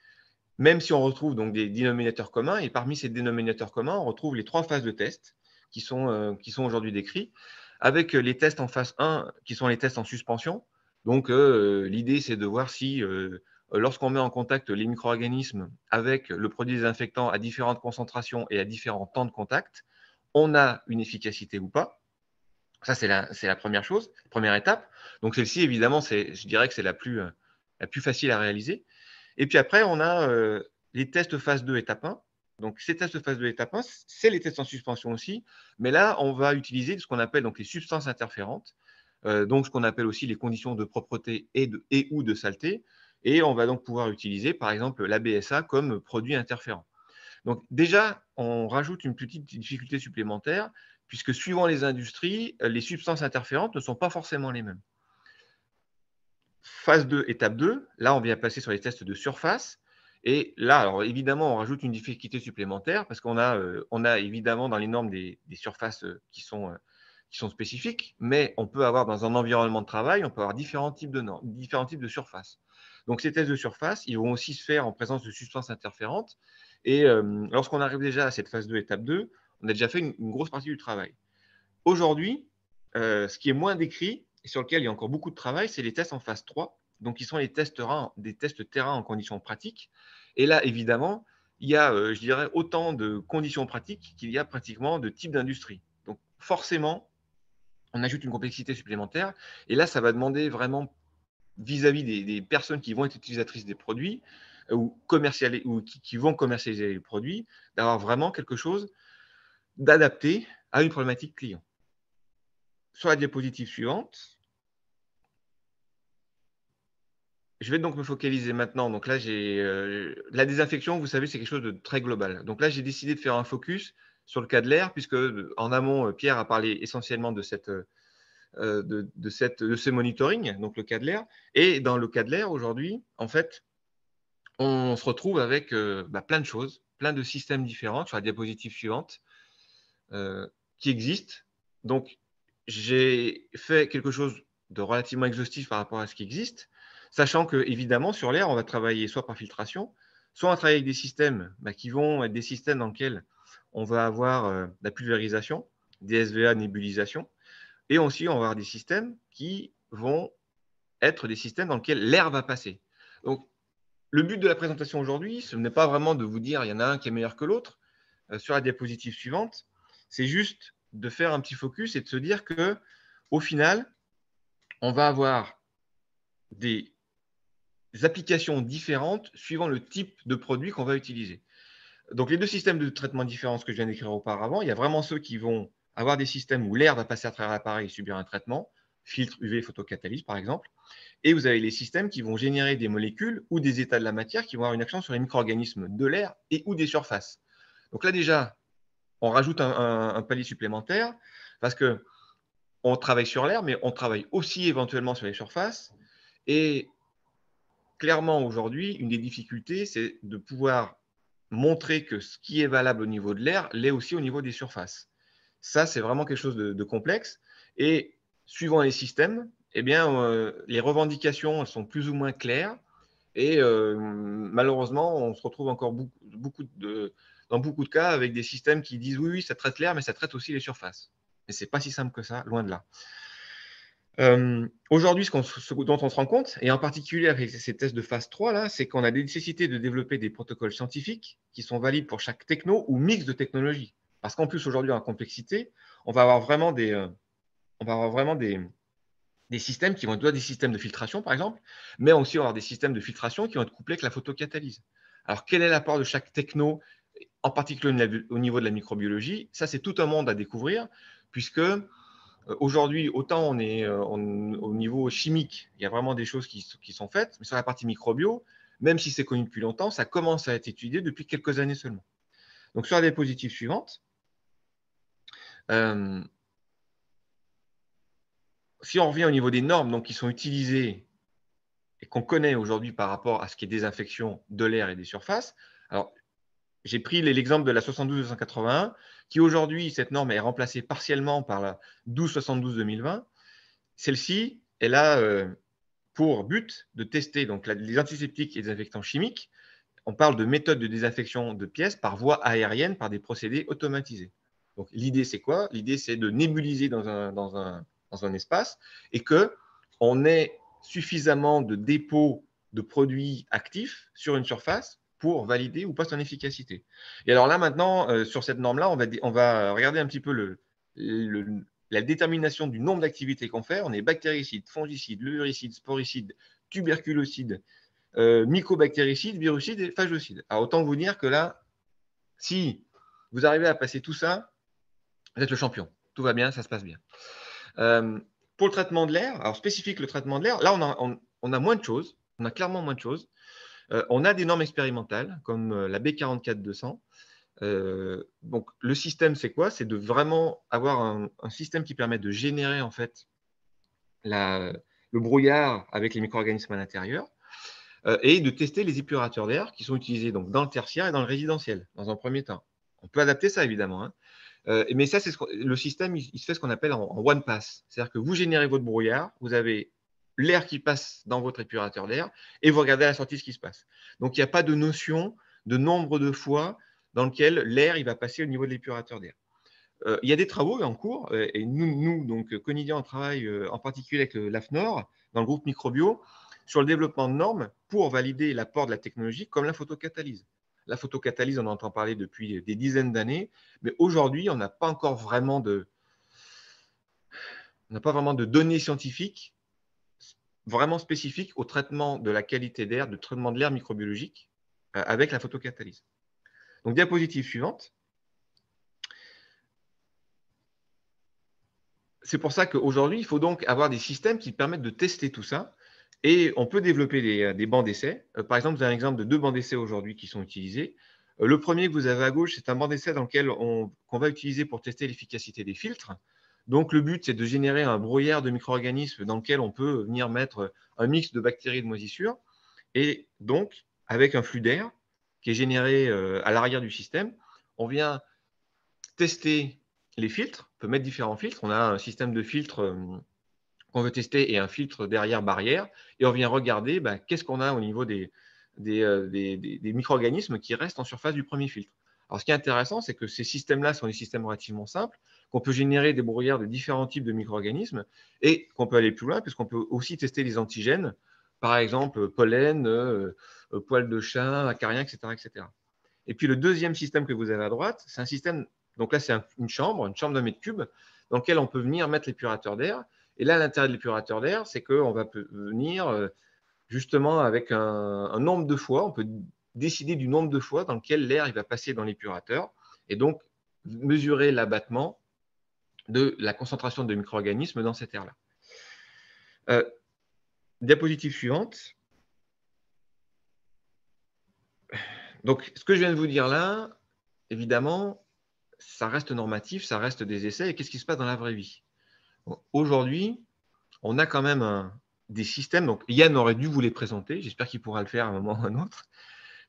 même si on retrouve donc des dénominateurs communs, et parmi ces dénominateurs communs, on retrouve les 3 phases de test qui sont aujourd'hui décrits, avec les tests en phase 1, qui sont les tests en suspension. Donc, l'idée, c'est de voir si, lorsqu'on met en contact les micro-organismes avec le produit désinfectant à différentes concentrations et à différents temps de contact, on a une efficacité ou pas. Ça, c'est la première chose, première étape. Donc, celle-ci, évidemment, je dirais que c'est la plus facile à réaliser. Et puis après, on a les tests phase 2, étape 1. Donc, ces tests phase 2, étape 1, c'est les tests en suspension aussi. Mais là, on va utiliser ce qu'on appelle donc les substances interférentes, donc ce qu'on appelle aussi les conditions de propreté et ou de saleté. Et on va donc pouvoir utiliser, par exemple, la BSA comme produit interférent. Donc, déjà, on rajoute une petite difficulté supplémentaire, puisque suivant les industries, les substances interférentes ne sont pas forcément les mêmes. Phase 2, étape 2, là, on vient passer sur les tests de surface. Et là, alors évidemment, on rajoute une difficulté supplémentaire parce qu'on a évidemment dans les normes des surfaces qui sont spécifiques, mais on peut avoir dans un environnement de travail, on peut avoir différents types de normes, différents types de surfaces. Donc, ces tests de surface, ils vont aussi se faire en présence de substances interférentes. Et lorsqu'on arrive déjà à cette phase 2, étape 2, on a déjà fait une grosse partie du travail. Aujourd'hui, ce qui est moins décrit et sur lequel il y a encore beaucoup de travail, c'est les tests en phase 3, donc qui sont les tests terrain en conditions pratiques. Et là, évidemment, il y a, je dirais, autant de conditions pratiques qu'il y a pratiquement de types d'industrie. Donc forcément, on ajoute une complexité supplémentaire. Et là, ça va demander vraiment, vis-à-vis des personnes qui vont être utilisatrices des produits ou qui vont commercialiser les produits, d'avoir vraiment quelque chose d'adapté à une problématique client. Sur la diapositive suivante, je vais donc me focaliser maintenant. Donc là, la désinfection, vous savez, c'est quelque chose de très global. Donc là, j'ai décidé de faire un focus sur le cas de l'air, puisque en amont, Pierre a parlé essentiellement de ce monitoring, donc le cas de l'air. Et dans le cas de l'air, aujourd'hui, en fait, on se retrouve avec plein de choses, plein de systèmes différents sur la diapositive suivante qui existent. Donc, j'ai fait quelque chose de relativement exhaustif par rapport à ce qui existe, sachant que, évidemment, sur l'air, on va travailler soit par filtration, soit on va travailler avec des systèmes qui vont être des systèmes dans lesquels on va avoir la pulvérisation, des SVA, nébulisation, et aussi on va avoir des systèmes qui vont être des systèmes dans lesquels l'air va passer. Donc, le but de la présentation aujourd'hui, ce n'est pas vraiment de vous dire il y en a un qui est meilleur que l'autre. Sur la diapositive suivante, c'est juste de faire un petit focus et de se dire que, au final, on va avoir des applications différentes suivant le type de produit qu'on va utiliser. Donc, les deux systèmes de traitement différents, ce que je viens d'écrire auparavant, il y a vraiment ceux qui vont avoir des systèmes où l'air va passer à travers l'appareil et subir un traitement, filtre UV, photocatalyse par exemple. Et vous avez les systèmes qui vont générer des molécules ou des états de la matière qui vont avoir une action sur les micro-organismes de l'air et ou des surfaces. Donc là déjà, on rajoute un palier supplémentaire parce qu'on travaille sur l'air, mais on travaille aussi éventuellement sur les surfaces. Et clairement, aujourd'hui, une des difficultés, c'est de pouvoir montrer que ce qui est valable au niveau de l'air l'est aussi au niveau des surfaces. Ça, c'est vraiment quelque chose de complexe. Et suivant les systèmes, eh bien, les revendications elles sont plus ou moins claires. Et malheureusement, on se retrouve encore dans beaucoup de cas avec des systèmes qui disent oui, ça traite l'air, mais ça traite aussi les surfaces. Mais ce n'est pas si simple que ça, loin de là. Aujourd'hui, ce dont on se rend compte, et en particulier avec ces tests de phase 3, là, c'est qu'on a des nécessités de développer des protocoles scientifiques qui sont valides pour chaque techno ou mix de technologies. Parce qu'en plus, aujourd'hui, en complexité, on va avoir vraiment des systèmes qui vont être des systèmes de filtration, par exemple, mais aussi avoir des systèmes de filtration qui vont être couplés avec la photocatalyse. Alors, quel est l'apport de chaque techno, en particulier au niveau de la microbiologie? Ça, c'est tout un monde à découvrir, puisque aujourd'hui, autant on est au niveau chimique, il y a vraiment des choses qui sont faites, mais sur la partie microbio, même si c'est connu depuis longtemps, ça commence à être étudié depuis quelques années seulement. Donc, sur la diapositive suivante, si on revient au niveau des normes donc, qui sont utilisées et qu'on connaît aujourd'hui par rapport à ce qui est désinfection de l'air et des surfaces, alors j'ai pris l'exemple de la 72-281, qui aujourd'hui, cette norme est remplacée partiellement par la 12-72-2020. Celle-ci, elle a pour but de tester donc, les antiseptiques et les désinfectants chimiques. On parle de méthode de désinfection de pièces par voie aérienne par des procédés automatisés. Donc, l'idée, c'est quoi? L'idée, c'est de nébuliser dans un espace et qu'on ait suffisamment de dépôts de produits actifs sur une surface pour valider ou pas son efficacité. Et alors là, maintenant, sur cette norme-là, on va regarder un petit peu la détermination du nombre d'activités qu'on fait. On est bactéricide, fongicide, levuricide, sporicide, tuberculocide, mycobactéricide, virucide et phagocide. Alors, autant vous dire que là, si vous arrivez à passer tout ça, vous êtes le champion. Tout va bien, ça se passe bien. Pour le traitement de l'air, alors spécifique le traitement de l'air, là, on a moins de choses. On a clairement moins de choses. On a des normes expérimentales comme la B44200. Donc, le système, c'est quoi? C'est de vraiment avoir un système qui permet de générer en fait le brouillard avec les micro-organismes à l'intérieur et de tester les épurateurs d'air qui sont utilisés donc, dans le tertiaire et dans le résidentiel, dans un premier temps. On peut adapter ça, évidemment. Mais ça, c'est le système, il se fait ce qu'on appelle en one pass. C'est-à-dire que vous générez votre brouillard, vous avez l'air qui passe dans votre épurateur d'air et vous regardez à la sortie ce qui se passe. Donc, il n'y a pas de notion de nombre de fois dans lequel l'air il va passer au niveau de l'épurateur d'air. Il y a des travaux en cours et nous donc, Conidia, on travaille en particulier avec l'AFNOR dans le groupe Microbio sur le développement de normes pour valider l'apport de la technologie comme la photocatalyse. La photocatalyse, on entend parler depuis des dizaines d'années, mais aujourd'hui, on n'a pas encore vraiment de données scientifiques vraiment spécifiques au traitement de la qualité d'air, du traitement de l'air microbiologique avec la photocatalyse. Donc, diapositive suivante. C'est pour ça qu'aujourd'hui, il faut donc avoir des systèmes qui permettent de tester tout ça. Et on peut développer des bancs d'essai. Par exemple, vous avez un exemple de 2 bancs d'essai aujourd'hui qui sont utilisés. Le premier que vous avez à gauche, c'est un banc d'essai dans lequel qu'on va utiliser pour tester l'efficacité des filtres. Donc, le but, c'est de générer un brouillard de micro-organismes dans lequel on peut venir mettre un mix de bactéries et de moisissures. Et donc, avec un flux d'air qui est généré à l'arrière du système, on vient tester les filtres. On peut mettre différents filtres. On a un système de filtres qu'on veut tester et un filtre derrière barrière. Et on vient regarder qu'est-ce qu'on a au niveau des micro-organismes qui restent en surface du premier filtre. Alors, ce qui est intéressant, c'est que ces systèmes-là sont des systèmes relativement simples, qu'on peut générer des brouillards de différents types de micro-organismes et qu'on peut aller plus loin puisqu'on peut aussi tester les antigènes, par exemple pollen, poils de chat, acariens, etc., etc. Et puis, le deuxième système que vous avez à droite, c'est un système, donc là, c'est une chambre d'1 mètre cube dans lequel on peut venir mettre l'épurateur d'air. Et là, à l'intérieur de l'épurateur d'air, c'est qu'on va venir justement avec un nombre de fois, on peut décider du nombre de fois dans lequel l'air il va passer dans l'épurateur et donc mesurer l'abattement de la concentration de micro-organismes dans cet air-là. Diapositive suivante. Donc, ce que je viens de vous dire là, évidemment, ça reste normatif, ça reste des essais. Et qu'est-ce qui se passe dans la vraie vie? Aujourd'hui, on a quand même des systèmes. Donc, Yann aurait dû vous les présenter. J'espère qu'il pourra le faire à un moment ou à un autre.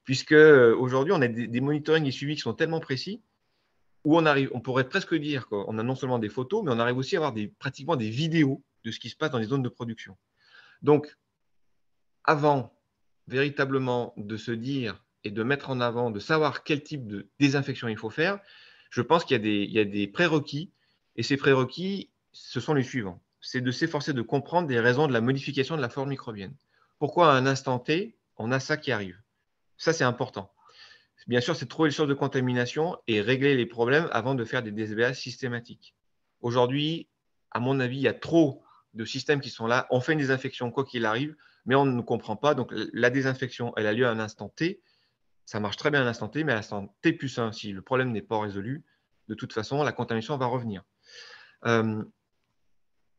Puisque aujourd'hui, on a des monitorings et suivis qui sont tellement précis où on pourrait presque dire qu'on a non seulement des photos, mais on arrive aussi à avoir pratiquement des vidéos de ce qui se passe dans les zones de production. Donc, avant véritablement de se dire et de mettre en avant, de savoir quel type de désinfection il faut faire, je pense qu'il y a des prérequis. Et ces prérequis, ce sont les suivants. C'est de s'efforcer de comprendre des raisons de la modification de la flore microbienne. Pourquoi à un instant T, on a ça qui arrive? Ça, c'est important. Bien sûr, c'est trouver les sources de contamination et régler les problèmes avant de faire des DSBA systématiques. Aujourd'hui, à mon avis, il y a trop de systèmes qui sont là. On fait une désinfection quoi qu'il arrive, mais on ne comprend pas. Donc, la désinfection, elle a lieu à un instant T. Ça marche très bien à l'instant T, mais à l'instant T plus 1, si le problème n'est pas résolu, de toute façon, la contamination va revenir.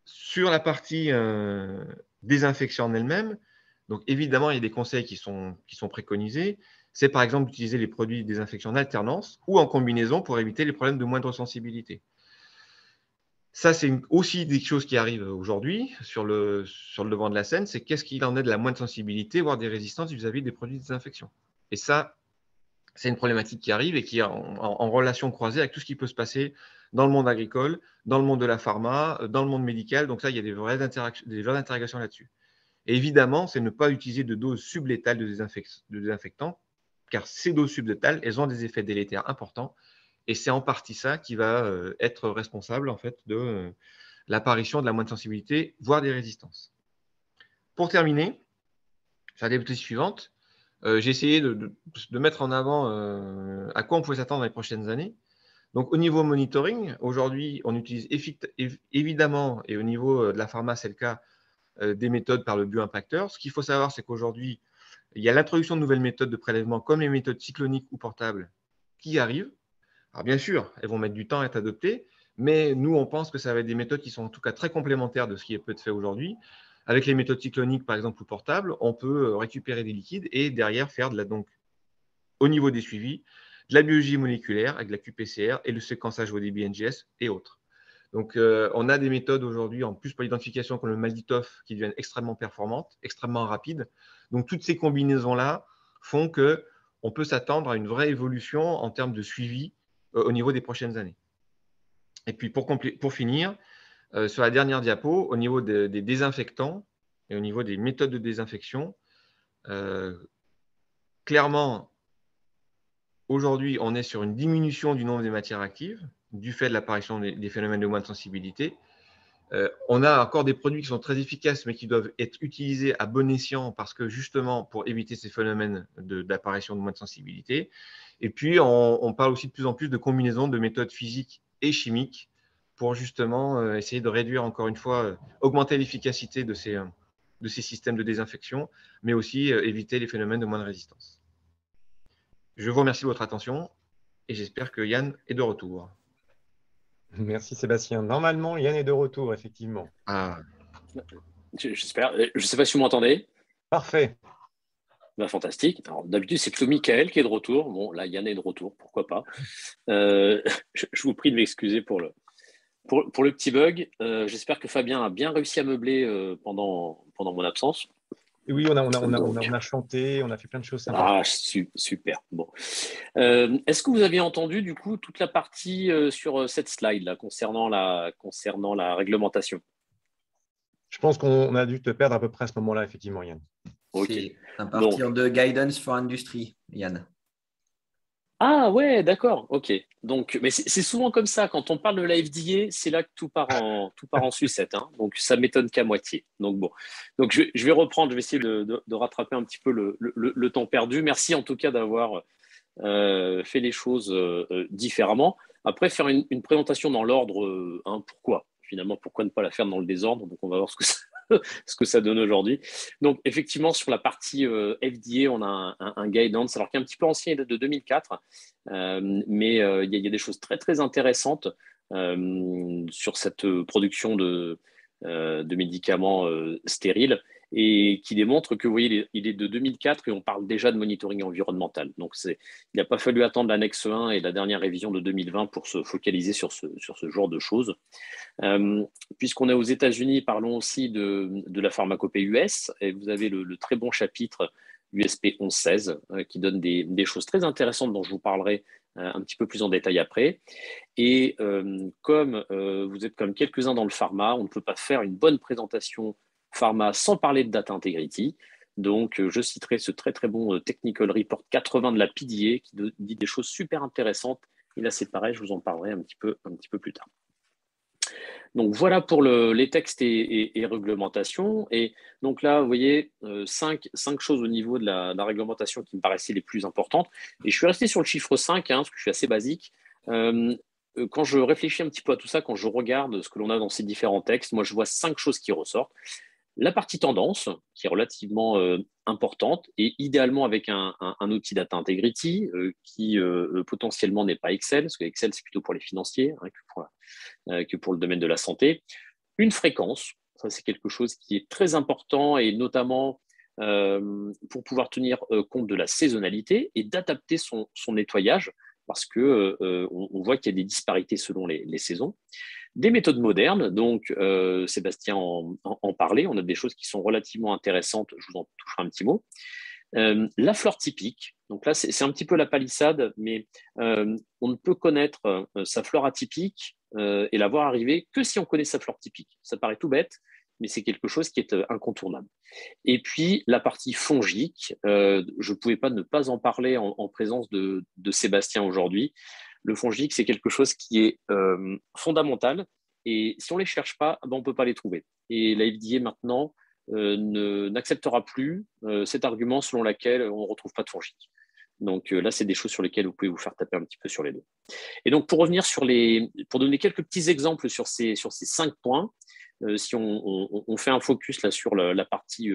Sur la partie désinfection en elle-même, donc évidemment, il y a des conseils qui sont préconisés. C'est par exemple d'utiliser les produits de désinfection en alternance ou en combinaison pour éviter les problèmes de moindre sensibilité. Ça, c'est aussi des choses qui arrivent aujourd'hui sur le devant de la scène. C'est qu'est-ce qu'il en est de la moindre sensibilité, voire des résistances vis-à-vis des produits de désinfection. Et ça, c'est une problématique qui arrive et qui est en relation croisée avec tout ce qui peut se passer dans le monde agricole, dans le monde de la pharma, dans le monde médical. Donc ça, il y a des vraies interrogations là-dessus. Et évidemment, c'est ne pas utiliser de doses sublétales de désinfectants, car ces doses sublétales, elles ont des effets délétères importants. Et c'est en partie ça qui va être responsable en fait, de l'apparition de la moindre sensibilité, voire des résistances. Pour terminer, sur la diapositive suivante, j'ai essayé de mettre en avant à quoi on pouvait s'attendre dans les prochaines années. Donc, au niveau monitoring, aujourd'hui, on utilise évidemment, et au niveau de la pharma, c'est le cas, des méthodes par le bioimpacteur. Ce qu'il faut savoir, c'est qu'aujourd'hui, il y a l'introduction de nouvelles méthodes de prélèvement, comme les méthodes cycloniques ou portables, qui arrivent. Alors, bien sûr, elles vont mettre du temps à être adoptées, mais nous, on pense que ça va être des méthodes qui sont en tout cas très complémentaires de ce qui peut être fait aujourd'hui. Avec les méthodes cycloniques, par exemple, ou portables, on peut récupérer des liquides et derrière faire donc, au niveau des suivis, de la biologie moléculaire avec la qPCR et le séquençage au débit NGS et autres. Donc, on a des méthodes aujourd'hui, en plus pour l'identification comme le MALDI-TOF, qui deviennent extrêmement performantes, extrêmement rapides. Donc, toutes ces combinaisons-là font qu'on peut s'attendre à une vraie évolution en termes de suivi au niveau des prochaines années. Et puis, pour finir, sur la dernière diapo, au niveau des désinfectants et au niveau des méthodes de désinfection, clairement, aujourd'hui, on est sur une diminution du nombre des matières actives du fait de l'apparition des phénomènes de moindre sensibilité. On a encore des produits qui sont très efficaces, mais qui doivent être utilisés à bon escient parce que justement, pour éviter ces phénomènes d'apparition de moindre sensibilité. Et puis, on parle aussi de plus en plus de combinaisons de méthodes physiques et chimiques pour justement essayer de réduire, encore une fois, augmenter l'efficacité de ces systèmes de désinfection, mais aussi éviter les phénomènes de moindre résistance. Je vous remercie de votre attention et j'espère que Yann est de retour. Merci Sébastien. Normalement, Yann est de retour, effectivement. Ah. J'espère. Je ne sais pas si vous m'entendez. Parfait. Ben, fantastique. D'habitude, c'est plutôt Michael qui est de retour. Bon, là, Yann est de retour, pourquoi pas. Je vous prie de m'excuser pour le petit bug. J'espère que Fabien a bien réussi à meubler pendant mon absence. Et oui, on a chanté, on a fait plein de choses sympas. Ah, super. Bon. Est-ce que vous aviez entendu du coup toute la partie sur cette slide là concernant la réglementation? Je pense qu'on a dû te perdre à peu près à ce moment-là, effectivement, Yann. Ok. C'est à partir de Guidance for Industry, Yann. Ah ouais, d'accord, ok. Donc, mais c'est souvent comme ça, quand on parle de la FDA, c'est là que tout part en sucette, hein. Donc ça m'étonne qu'à moitié. Donc bon, donc je vais reprendre, je vais essayer de rattraper un petit peu le temps perdu. Merci en tout cas d'avoir fait les choses différemment. Après, faire une présentation dans l'ordre, pourquoi ne pas la faire dans le désordre? Donc on va voir ce que ça donne aujourd'hui. Donc, effectivement, sur la partie FDA, on a un guidance, alors qui est un petit peu ancien, il date de 2004, mais il y a des choses très, très intéressantes sur cette production de médicaments stériles et qui démontre que, vous voyez, il est de 2004 et on parle déjà de monitoring environnemental. Donc, il n'a pas fallu attendre l'annexe 1 et la dernière révision de 2020 pour se focaliser sur ce genre de choses. Puisqu'on est aux États-Unis, parlons aussi de la pharmacopée US. Et vous avez le très bon chapitre USP 1116 qui donne des choses très intéressantes dont je vous parlerai un petit peu plus en détail après. Et comme vous êtes comme quelques-uns dans le pharma, on ne peut pas faire une bonne présentation pharma sans parler de data integrity. Donc, je citerai ce très très bon Technical Report 80 de la PDA qui dit des choses super intéressantes. Et là, c'est pareil, je vous en parlerai un petit peu plus tard. Donc, voilà pour les textes et réglementations. Et donc là, vous voyez, cinq choses au niveau de la réglementation qui me paraissaient les plus importantes. Et je suis resté sur le chiffre 5, parce que je suis assez basique. Quand je réfléchis un petit peu à tout ça, quand je regarde ce que l'on a dans ces différents textes, moi, je vois 5 choses qui ressortent. La partie tendance, qui est relativement importante, et idéalement avec un outil Data Integrity qui potentiellement n'est pas Excel, parce que Excel, c'est plutôt pour les financiers que pour le domaine de la santé. Une fréquence, ça c'est quelque chose qui est très important, et notamment pour pouvoir tenir compte de la saisonnalité et d'adapter son nettoyage, parce qu'on voit qu'il y a des disparités selon les saisons. Des méthodes modernes, donc Sébastien en parlait, on a des choses qui sont relativement intéressantes, je vous en toucherai un petit mot. La flore typique, donc là c'est un petit peu la palissade, mais on ne peut connaître sa flore atypique et la voir arriver que si on connaît sa flore typique. Ça paraît tout bête, mais c'est quelque chose qui est incontournable. Et puis la partie fongique, je ne pouvais pas ne pas en parler en présence de Sébastien aujourd'hui. Le fongique, c'est quelque chose qui est fondamental, et si on ne les cherche pas, on ne peut pas les trouver. Et la FDA maintenant n'acceptera plus cet argument selon lequel on ne retrouve pas de fongique. Donc là, c'est des choses sur lesquelles vous pouvez vous faire taper un petit peu sur les doigts. Et donc, pour revenir pour donner quelques petits exemples sur ces 5 points, si on fait un focus là sur la partie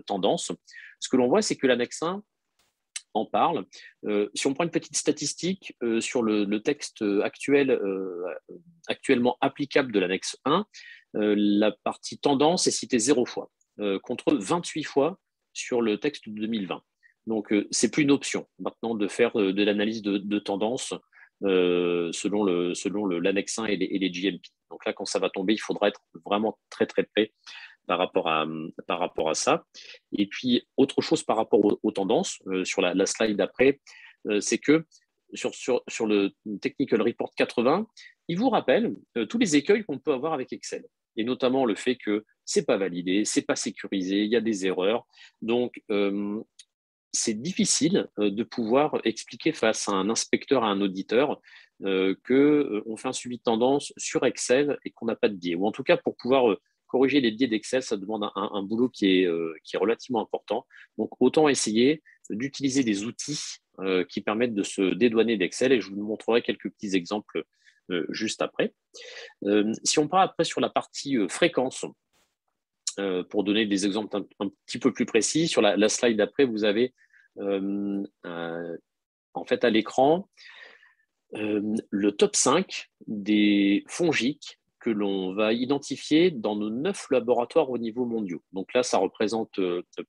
tendance, ce que l'on voit, c'est que l'annexe 1 en parle. Si on prend une petite statistique sur le texte actuellement applicable de l'annexe 1, la partie tendance est citée 0 fois, contre 28 fois sur le texte de 2020. Donc, c'est plus une option maintenant de faire de l'analyse de tendance selon l'annexe 1 et les GMP. Donc là, quand ça va tomber, il faudra être vraiment très, très près par rapport à ça. Et puis, autre chose par rapport aux tendances, sur la slide d'après, c'est que sur le Technical Report 80, il vous rappelle tous les écueils qu'on peut avoir avec Excel. Et notamment le fait que ce n'est pas validé, ce n'est pas sécurisé, il y a des erreurs. Donc, c'est difficile de pouvoir expliquer face à un inspecteur, à un auditeur, qu'on fait un suivi de tendance sur Excel et qu'on n'a pas de biais. Ou en tout cas, pour pouvoir corriger les biais d'Excel, ça demande un boulot qui est relativement important. Donc, autant essayer d'utiliser des outils qui permettent de se dédouaner d'Excel, et je vous montrerai quelques petits exemples juste après. Si on part après sur la partie fréquence, pour donner des exemples un petit peu plus précis, sur la slide d'après, vous avez en fait à l'écran le top 5 des fongiques que l'on va identifier dans nos 9 laboratoires au niveau mondial. Donc là, ça représente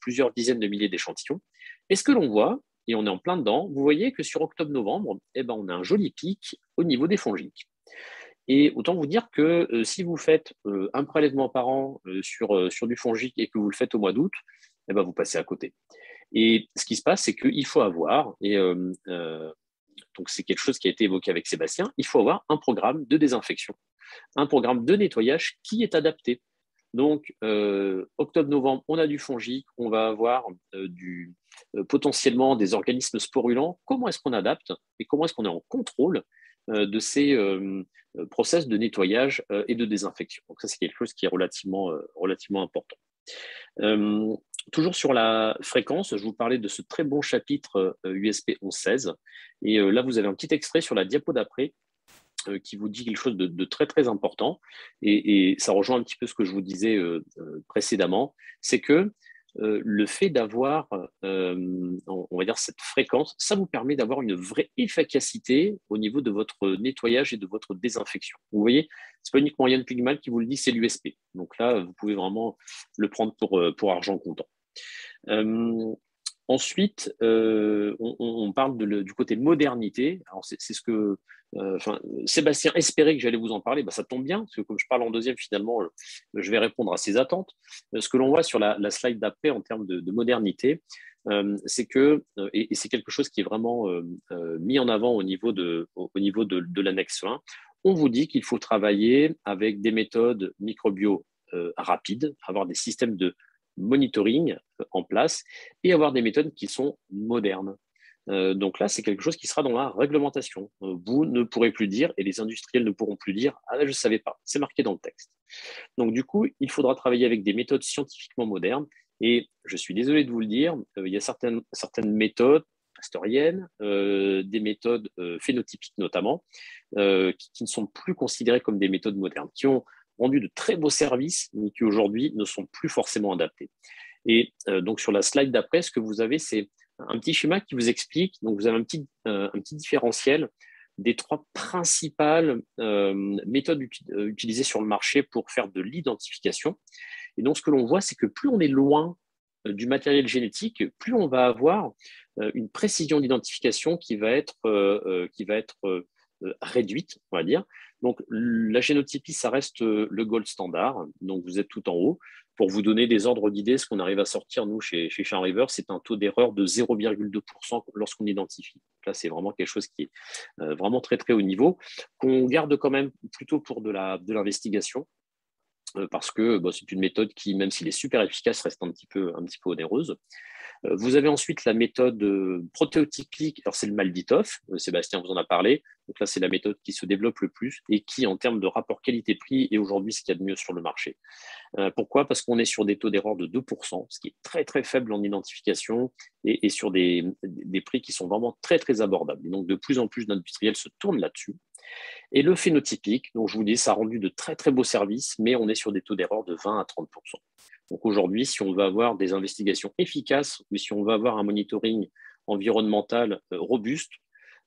plusieurs dizaines de milliers d'échantillons. Et ce que l'on voit, et on est en plein dedans, vous voyez que sur octobre-novembre, on a un joli pic au niveau des fongiques. Et autant vous dire que si vous faites un prélèvement par an sur du fongique et que vous le faites au mois d'août, vous passez à côté. Et ce qui se passe, c'est qu'il faut avoir, et donc c'est quelque chose qui a été évoqué avec Sébastien, il faut avoir un programme de désinfection, un programme de nettoyage qui est adapté. Donc, octobre-novembre, on a du fongique, on va avoir potentiellement des organismes sporulents. Comment est-ce qu'on adapte et comment est-ce qu'on est en contrôle de ces process de nettoyage et de désinfection? Donc ça, c'est quelque chose qui est relativement important. Toujours sur la fréquence, je vous parlais de ce très bon chapitre USP 1116. Et là, vous avez un petit extrait sur la diapo d'après qui vous dit quelque chose de très, très important. Et ça rejoint un petit peu ce que je vous disais précédemment. C'est que le fait d'avoir, on va dire, cette fréquence, ça vous permet d'avoir une vraie efficacité au niveau de votre nettoyage et de votre désinfection. Vous voyez, ce n'est pas uniquement Yann Pigmal qui vous le dit, c'est l'USP. Donc là, vous pouvez vraiment le prendre pour argent comptant. Ensuite, on parle du côté modernité. Alors, c'est ce que Sébastien espérait que j'allais vous en parler. Ça tombe bien, parce que comme je parle en deuxième, finalement, je vais répondre à ses attentes. Ce que l'on voit sur la slide d'après en termes de modernité, c'est que, et c'est quelque chose qui est vraiment mis en avant au niveau de l'annexe 1, on vous dit qu'il faut travailler avec des méthodes microbio rapides, avoir des systèmes de monitoring en place et avoir des méthodes qui sont modernes. Donc là, c'est quelque chose qui sera dans la réglementation. Vous ne pourrez plus dire, et les industriels ne pourront plus dire, ah là, je ne savais pas, c'est marqué dans le texte. Donc du coup, il faudra travailler avec des méthodes scientifiquement modernes, et je suis désolé de vous le dire, il y a certaines méthodes pasteuriennes, des méthodes phénotypiques notamment, qui ne sont plus considérées comme des méthodes modernes, qui ont rendu de très beaux services, mais qui aujourd'hui ne sont plus forcément adaptés. Et donc sur la slide d'après, ce que vous avez, c'est un petit schéma qui vous explique, donc vous avez un petit différentiel des 3 principales méthodes utilisées sur le marché pour faire de l'identification. Et donc ce que l'on voit, c'est que plus on est loin du matériel génétique, plus on va avoir une précision d'identification qui va être réduite, on va dire. Donc, la génotypie, ça reste le gold standard. Donc, vous êtes tout en haut. Pour vous donner des ordres d'idées, ce qu'on arrive à sortir, nous, chez Charles River, c'est un taux d'erreur de 0,2% lorsqu'on identifie. Donc là, c'est vraiment quelque chose qui est vraiment très, très haut niveau, qu'on garde quand même plutôt pour de l'investigation. parce que c'est une méthode qui, même s'il est super efficace, reste un petit peu onéreuse. Vous avez ensuite la méthode protéotypique. Alors, c'est le Malditoff. Sébastien vous en a parlé. Donc là, c'est la méthode qui se développe le plus et qui, en termes de rapport qualité-prix, est aujourd'hui ce qu'il y a de mieux sur le marché. Pourquoi? Parce qu'on est sur des taux d'erreur de 2%, ce qui est très, très faible en identification et sur des prix qui sont vraiment très, très abordables. Et donc, de plus en plus d'industriels se tournent là-dessus. Et le phénotypique, donc je vous dis, ça a rendu de très, très beaux services, mais on est sur des taux d'erreur de 20 à 30%. Donc aujourd'hui, si on veut avoir des investigations efficaces ou si on veut avoir un monitoring environnemental robuste,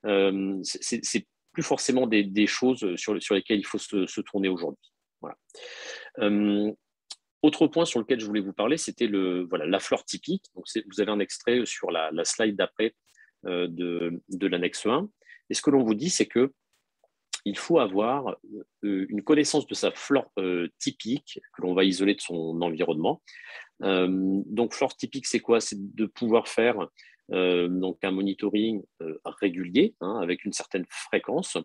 c'est plus forcément des choses sur lesquelles il faut se tourner aujourd'hui. Voilà. Autre point sur lequel je voulais vous parler, c'était la flore typique. Donc vous avez un extrait sur la slide d'après de l'annexe 1. Et ce que l'on vous dit, c'est que il faut avoir une connaissance de sa flore typique que l'on va isoler de son environnement. Donc, flore typique, c'est quoi? C'est de pouvoir faire donc un monitoring régulier avec une certaine fréquence,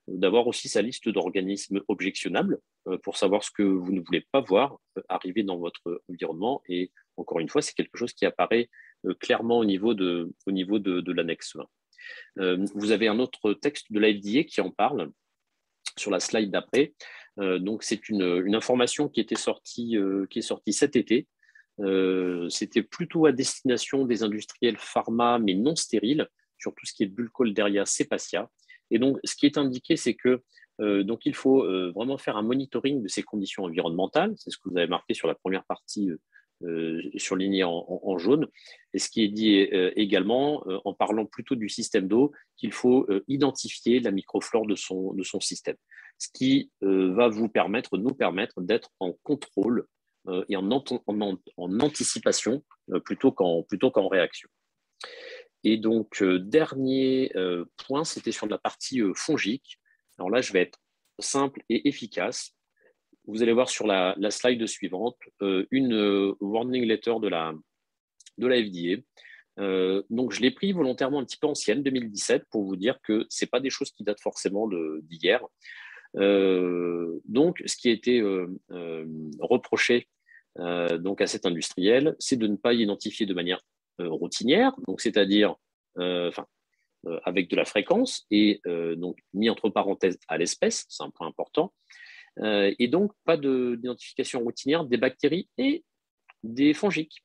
d'avoir aussi sa liste d'organismes objectionnables pour savoir ce que vous ne voulez pas voir arriver dans votre environnement. Et encore une fois, c'est quelque chose qui apparaît clairement au niveau de l'annexe 1. Vous avez un autre texte de la FDA qui en parle sur la slide d'après. Donc, c'est une information qui est sortie cet été. C'était plutôt à destination des industriels pharma, mais non stériles, sur tout ce qui est Burkholderia cepacia. Et donc, ce qui est indiqué, c'est que donc il faut vraiment faire un monitoring de ces conditions environnementales. C'est ce que vous avez marqué sur la première partie surligné en jaune. Et ce qui est dit également, en parlant plutôt du système d'eau, qu'il faut identifier la microflore de son système. Ce qui va nous permettre d'être en contrôle et en anticipation plutôt qu'en réaction. Et donc, dernier point, c'était sur la partie fongique. Alors là, je vais être simple et efficace. Vous allez voir sur la slide suivante une warning letter de la FDA. Donc, je l'ai pris volontairement un petit peu ancienne, 2017, pour vous dire que ce n'est pas des choses qui datent forcément d'hier. Donc, ce qui a été reproché donc à cet industriel, c'est de ne pas identifier de manière routinière, donc c'est-à-dire avec de la fréquence et donc mis entre parenthèses à l'espèce, c'est un point important. Et donc, pas d'identification routinière des bactéries et des fongiques.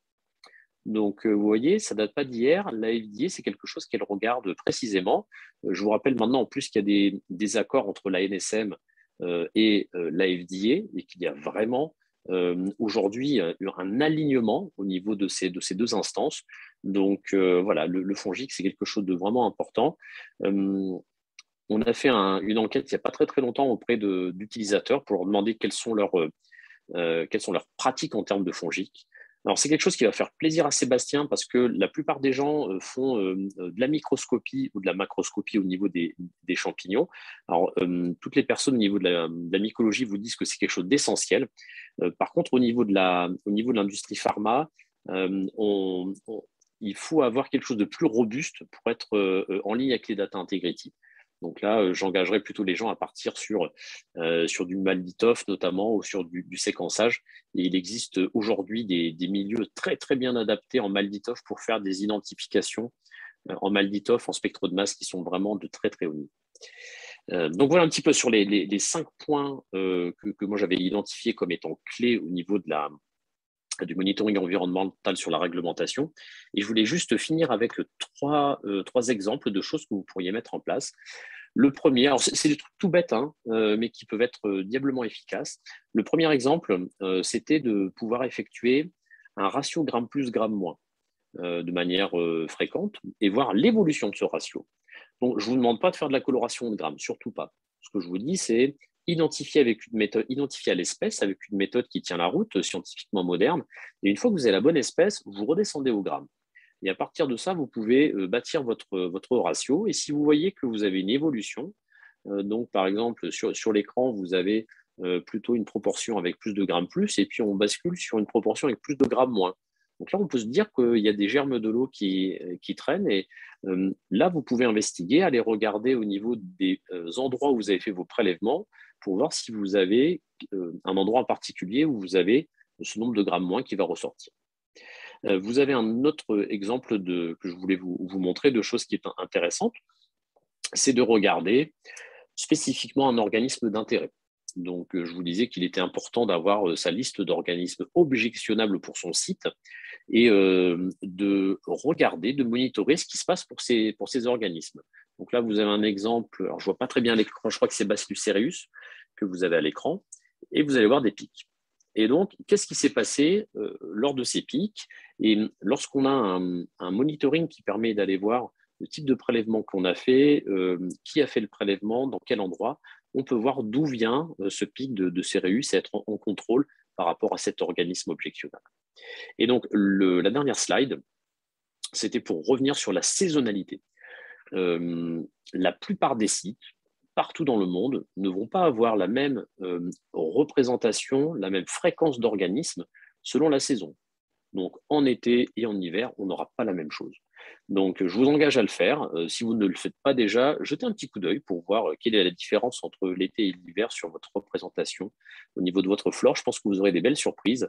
Donc, vous voyez, ça ne date pas d'hier. La FDA, c'est quelque chose qu'elle regarde précisément. Je vous rappelle maintenant en plus qu'il y a des accords entre la NSM et la FDA et qu'il y a vraiment aujourd'hui un alignement au niveau de ces deux instances. Donc, voilà, le fongique, c'est quelque chose de vraiment important. On a fait une enquête il n'y a pas très, très longtemps auprès d'utilisateurs pour leur demander quelles sont leurs pratiques en termes de fongique. Alors, c'est quelque chose qui va faire plaisir à Sébastien parce que la plupart des gens font de la microscopie ou de la macroscopie au niveau des champignons. Alors, toutes les personnes au niveau de la mycologie vous disent que c'est quelque chose d'essentiel. Par contre, au niveau de l'industrie pharma, il faut avoir quelque chose de plus robuste pour être en ligne avec les data integrity. Donc là, j'engagerais plutôt les gens à partir sur du Malditoff notamment ou sur du séquençage. Et il existe aujourd'hui des milieux très, très bien adaptés en Malditoff pour faire des identifications en Malditoff, en spectre de masse qui sont vraiment de très, très haut niveau. Donc voilà un petit peu sur les 5 points que moi j'avais identifiés comme étant clés au niveau du monitoring environnemental sur la réglementation. Et je voulais juste finir avec 3 exemples de choses que vous pourriez mettre en place. Le premier, alors c'est des trucs tout bêtes, mais qui peuvent être diablement efficaces. Le premier exemple, c'était de pouvoir effectuer un ratio gramme plus, gramme moins de manière fréquente et voir l'évolution de ce ratio. Donc, je ne vous demande pas de faire de la coloration de grammes, surtout pas. Ce que je vous dis, c'est identifier à l'espèce avec une méthode qui tient la route, scientifiquement moderne. Et une fois que vous avez la bonne espèce, vous redescendez au gramme. Et à partir de ça, vous pouvez bâtir votre ratio. Et si vous voyez que vous avez une évolution, donc par exemple sur l'écran, vous avez plutôt une proportion avec plus de grammes plus, et puis on bascule sur une proportion avec plus de grammes moins. Donc là, on peut se dire qu'il y a des germes de l'eau qui traînent. Et là, vous pouvez investiguer, aller regarder au niveau des endroits où vous avez fait vos prélèvements, pour voir si vous avez un endroit en particulier où vous avez ce nombre de grammes moins qui va ressortir. Vous avez un autre exemple que je voulais vous montrer de choses qui est intéressante, c'est de regarder spécifiquement un organisme d'intérêt. Donc, je vous disais qu'il était important d'avoir sa liste d'organismes objectionnables pour son site et de regarder, de monitorer ce qui se passe pour ces organismes. Donc là, vous avez un exemple, alors je ne vois pas très bien l'écran, je crois que c'est Bacillus cereus que vous avez à l'écran, et vous allez voir des pics. Et donc, qu'est-ce qui s'est passé lors de ces pics? Et lorsqu'on a un monitoring qui permet d'aller voir le type de prélèvement qu'on a fait, qui a fait le prélèvement, dans quel endroit, on peut voir d'où vient ce pic de Cereus et être en contrôle par rapport à cet organisme objectionnable. Et donc, la dernière slide, c'était pour revenir sur la saisonnalité. La plupart des sites, partout dans le monde, ne vont pas avoir la même représentation, la même fréquence d'organismes selon la saison. Donc, en été et en hiver, on n'aura pas la même chose. Donc, je vous engage à le faire. Si vous ne le faites pas déjà, jetez un petit coup d'œil pour voir quelle est la différence entre l'été et l'hiver sur votre représentation au niveau de votre flore. Je pense que vous aurez des belles surprises.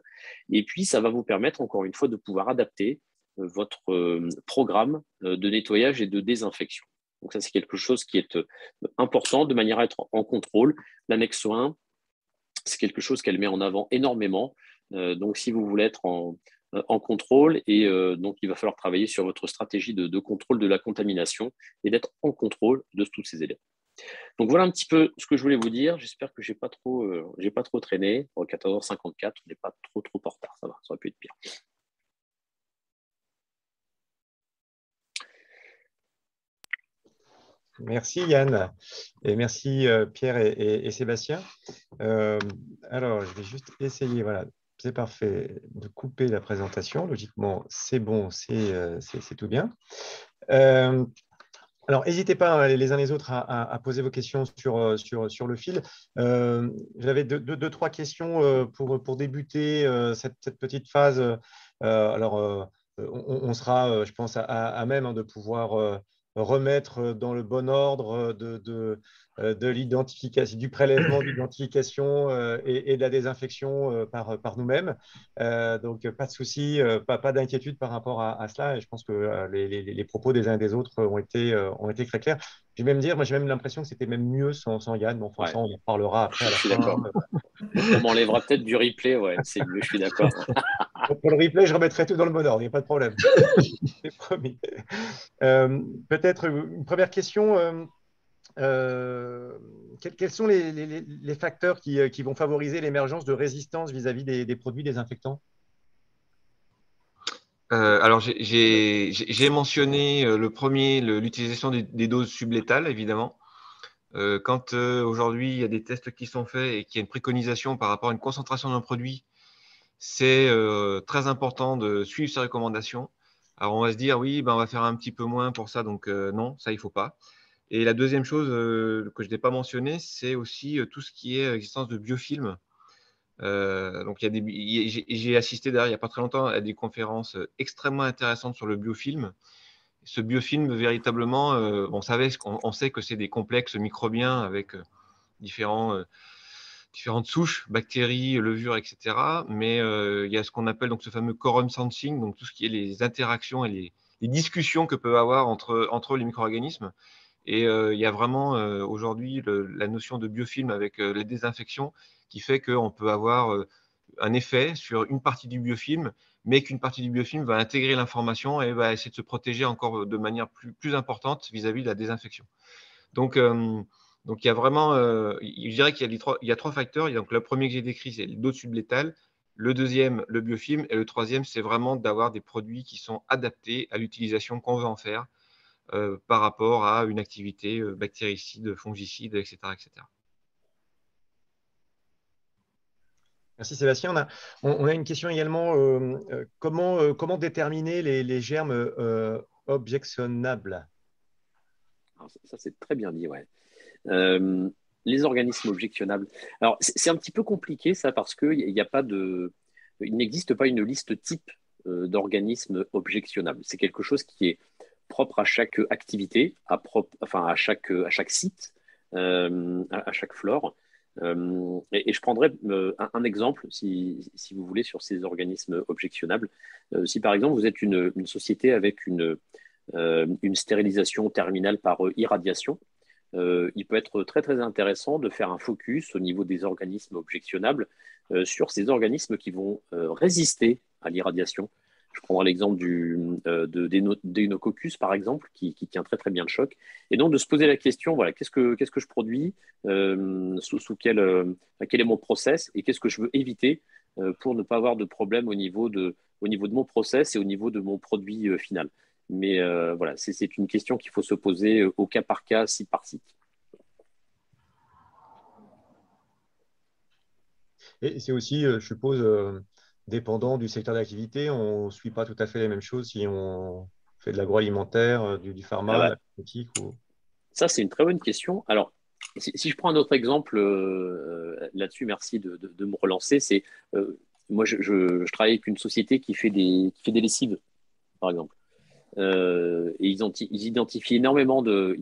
Et puis, ça va vous permettre, encore une fois, de pouvoir adapter votre programme de nettoyage et de désinfection. Donc, ça, c'est quelque chose qui est important de manière à être en contrôle. L'annexe 1, c'est quelque chose qu'elle met en avant énormément. Donc, si vous voulez être en contrôle, et donc il va falloir travailler sur votre stratégie de contrôle de la contamination et d'être en contrôle de tous ces éléments. Donc voilà un petit peu ce que je voulais vous dire. J'espère que j'ai pas trop traîné. 14h54, on n'est pas trop en retard, ça va, ça aurait pu être pire. Merci Yann, et merci Pierre et Sébastien. Alors, je vais juste essayer, voilà, c'est parfait, de couper la présentation. Logiquement, c'est bon, c'est tout bien. Alors, n'hésitez pas les uns les autres à poser vos questions sur le fil. J'avais deux, trois questions pour débuter cette petite phase. On sera, je pense, à même de pouvoir remettre dans le bon ordre de l'identification, du prélèvement, d'identification et de la désinfection par nous-mêmes. Donc, pas de souci, pas d'inquiétude par rapport à cela. Et je pense que les propos des uns et des autres ont été très clairs. Je vais même dire, moi, j'ai même l'impression que c'était même mieux sans Yann. Bon, enfin, Ouais. ça, on en parlera après à la Je suis fin. d'accord. On m'enlèvera peut-être du replay, ouais, c'est mieux, je suis d'accord. Pour le replay, je remettrai tout dans le bon ordre, il n'y a pas de problème. C'est promis. Peut-être une première question. Quels sont les facteurs qui vont favoriser l'émergence de résistance vis-à-vis des produits désinfectants? Alors, j'ai mentionné le premier, l'utilisation des doses sublétales, évidemment. Quand aujourd'hui, il y a des tests qui sont faits et qu'il y a une préconisation par rapport à une concentration d'un produit, c'est très important de suivre ces recommandations. Alors, on va se dire, oui, ben, on va faire un petit peu moins pour ça, donc non, ça, il ne faut pas. Et la deuxième chose que je n'ai pas mentionné, c'est aussi tout ce qui est existence de biofilms. Donc, j'ai assisté d'ailleurs il n'y a pas très longtemps à des conférences extrêmement intéressantes sur le biofilm. Ce biofilm, véritablement, on sait que c'est des complexes microbiens avec différentes souches, bactéries, levures, etc. Mais il y a ce qu'on appelle donc ce fameux quorum sensing, donc tout ce qui est les interactions et les discussions que peuvent avoir entre les micro-organismes. Et il y a vraiment aujourd'hui la notion de biofilm avec les désinfections qui fait qu'on peut avoir un effet sur une partie du biofilm, mais qu'une partie du biofilm va intégrer l'information et va essayer de se protéger encore de manière plus importante vis-à-vis de la désinfection. Donc il y a vraiment, je dirais qu'il y a trois facteurs. Donc, le premier que j'ai décrit, c'est le dose sublétale. Le deuxième, le biofilm. Et le troisième, c'est vraiment d'avoir des produits qui sont adaptés à l'utilisation qu'on veut en faire par rapport à une activité bactéricide, fongicide, etc., etc. Merci Sébastien. On a une question également. Comment déterminer les germes objectionnables? Alors, ça, c'est très bien dit, ouais. Les organismes objectionnables. Alors, c'est un petit peu compliqué, ça, parce qu'il n'y a pas il n'existe pas une liste type d'organismes objectionnables. C'est quelque chose qui est propre à chaque activité, à chaque site, à chaque flore. Et je prendrai un exemple, si vous voulez, sur ces organismes objectionnables. Si par exemple vous êtes une société avec une stérilisation terminale par irradiation, il peut être très très intéressant de faire un focus au niveau des organismes objectionnables sur ces organismes qui vont résister à l'irradiation. Je prendrai l'exemple d'Enococcus, par exemple, qui tient très très bien le choc. Et donc de se poser la question, voilà, qu'est-ce que je produis, quel est mon process et qu'est-ce que je veux éviter pour ne pas avoir de problème au niveau de mon process et au niveau de mon produit final. Mais voilà, c'est une question qu'il faut se poser au cas par cas, site par site. Et c'est aussi, je suppose, dépendant du secteur d'activité. On ne suit pas tout à fait les mêmes choses si on fait de l'agroalimentaire, du Ah pharma, de bah, la cosmétique. ça, c'est une très bonne question. Alors, si je prends un autre exemple là-dessus, merci de me relancer. Moi, je travaille avec une société qui fait des lessives, par exemple. Et ils identifient énormément de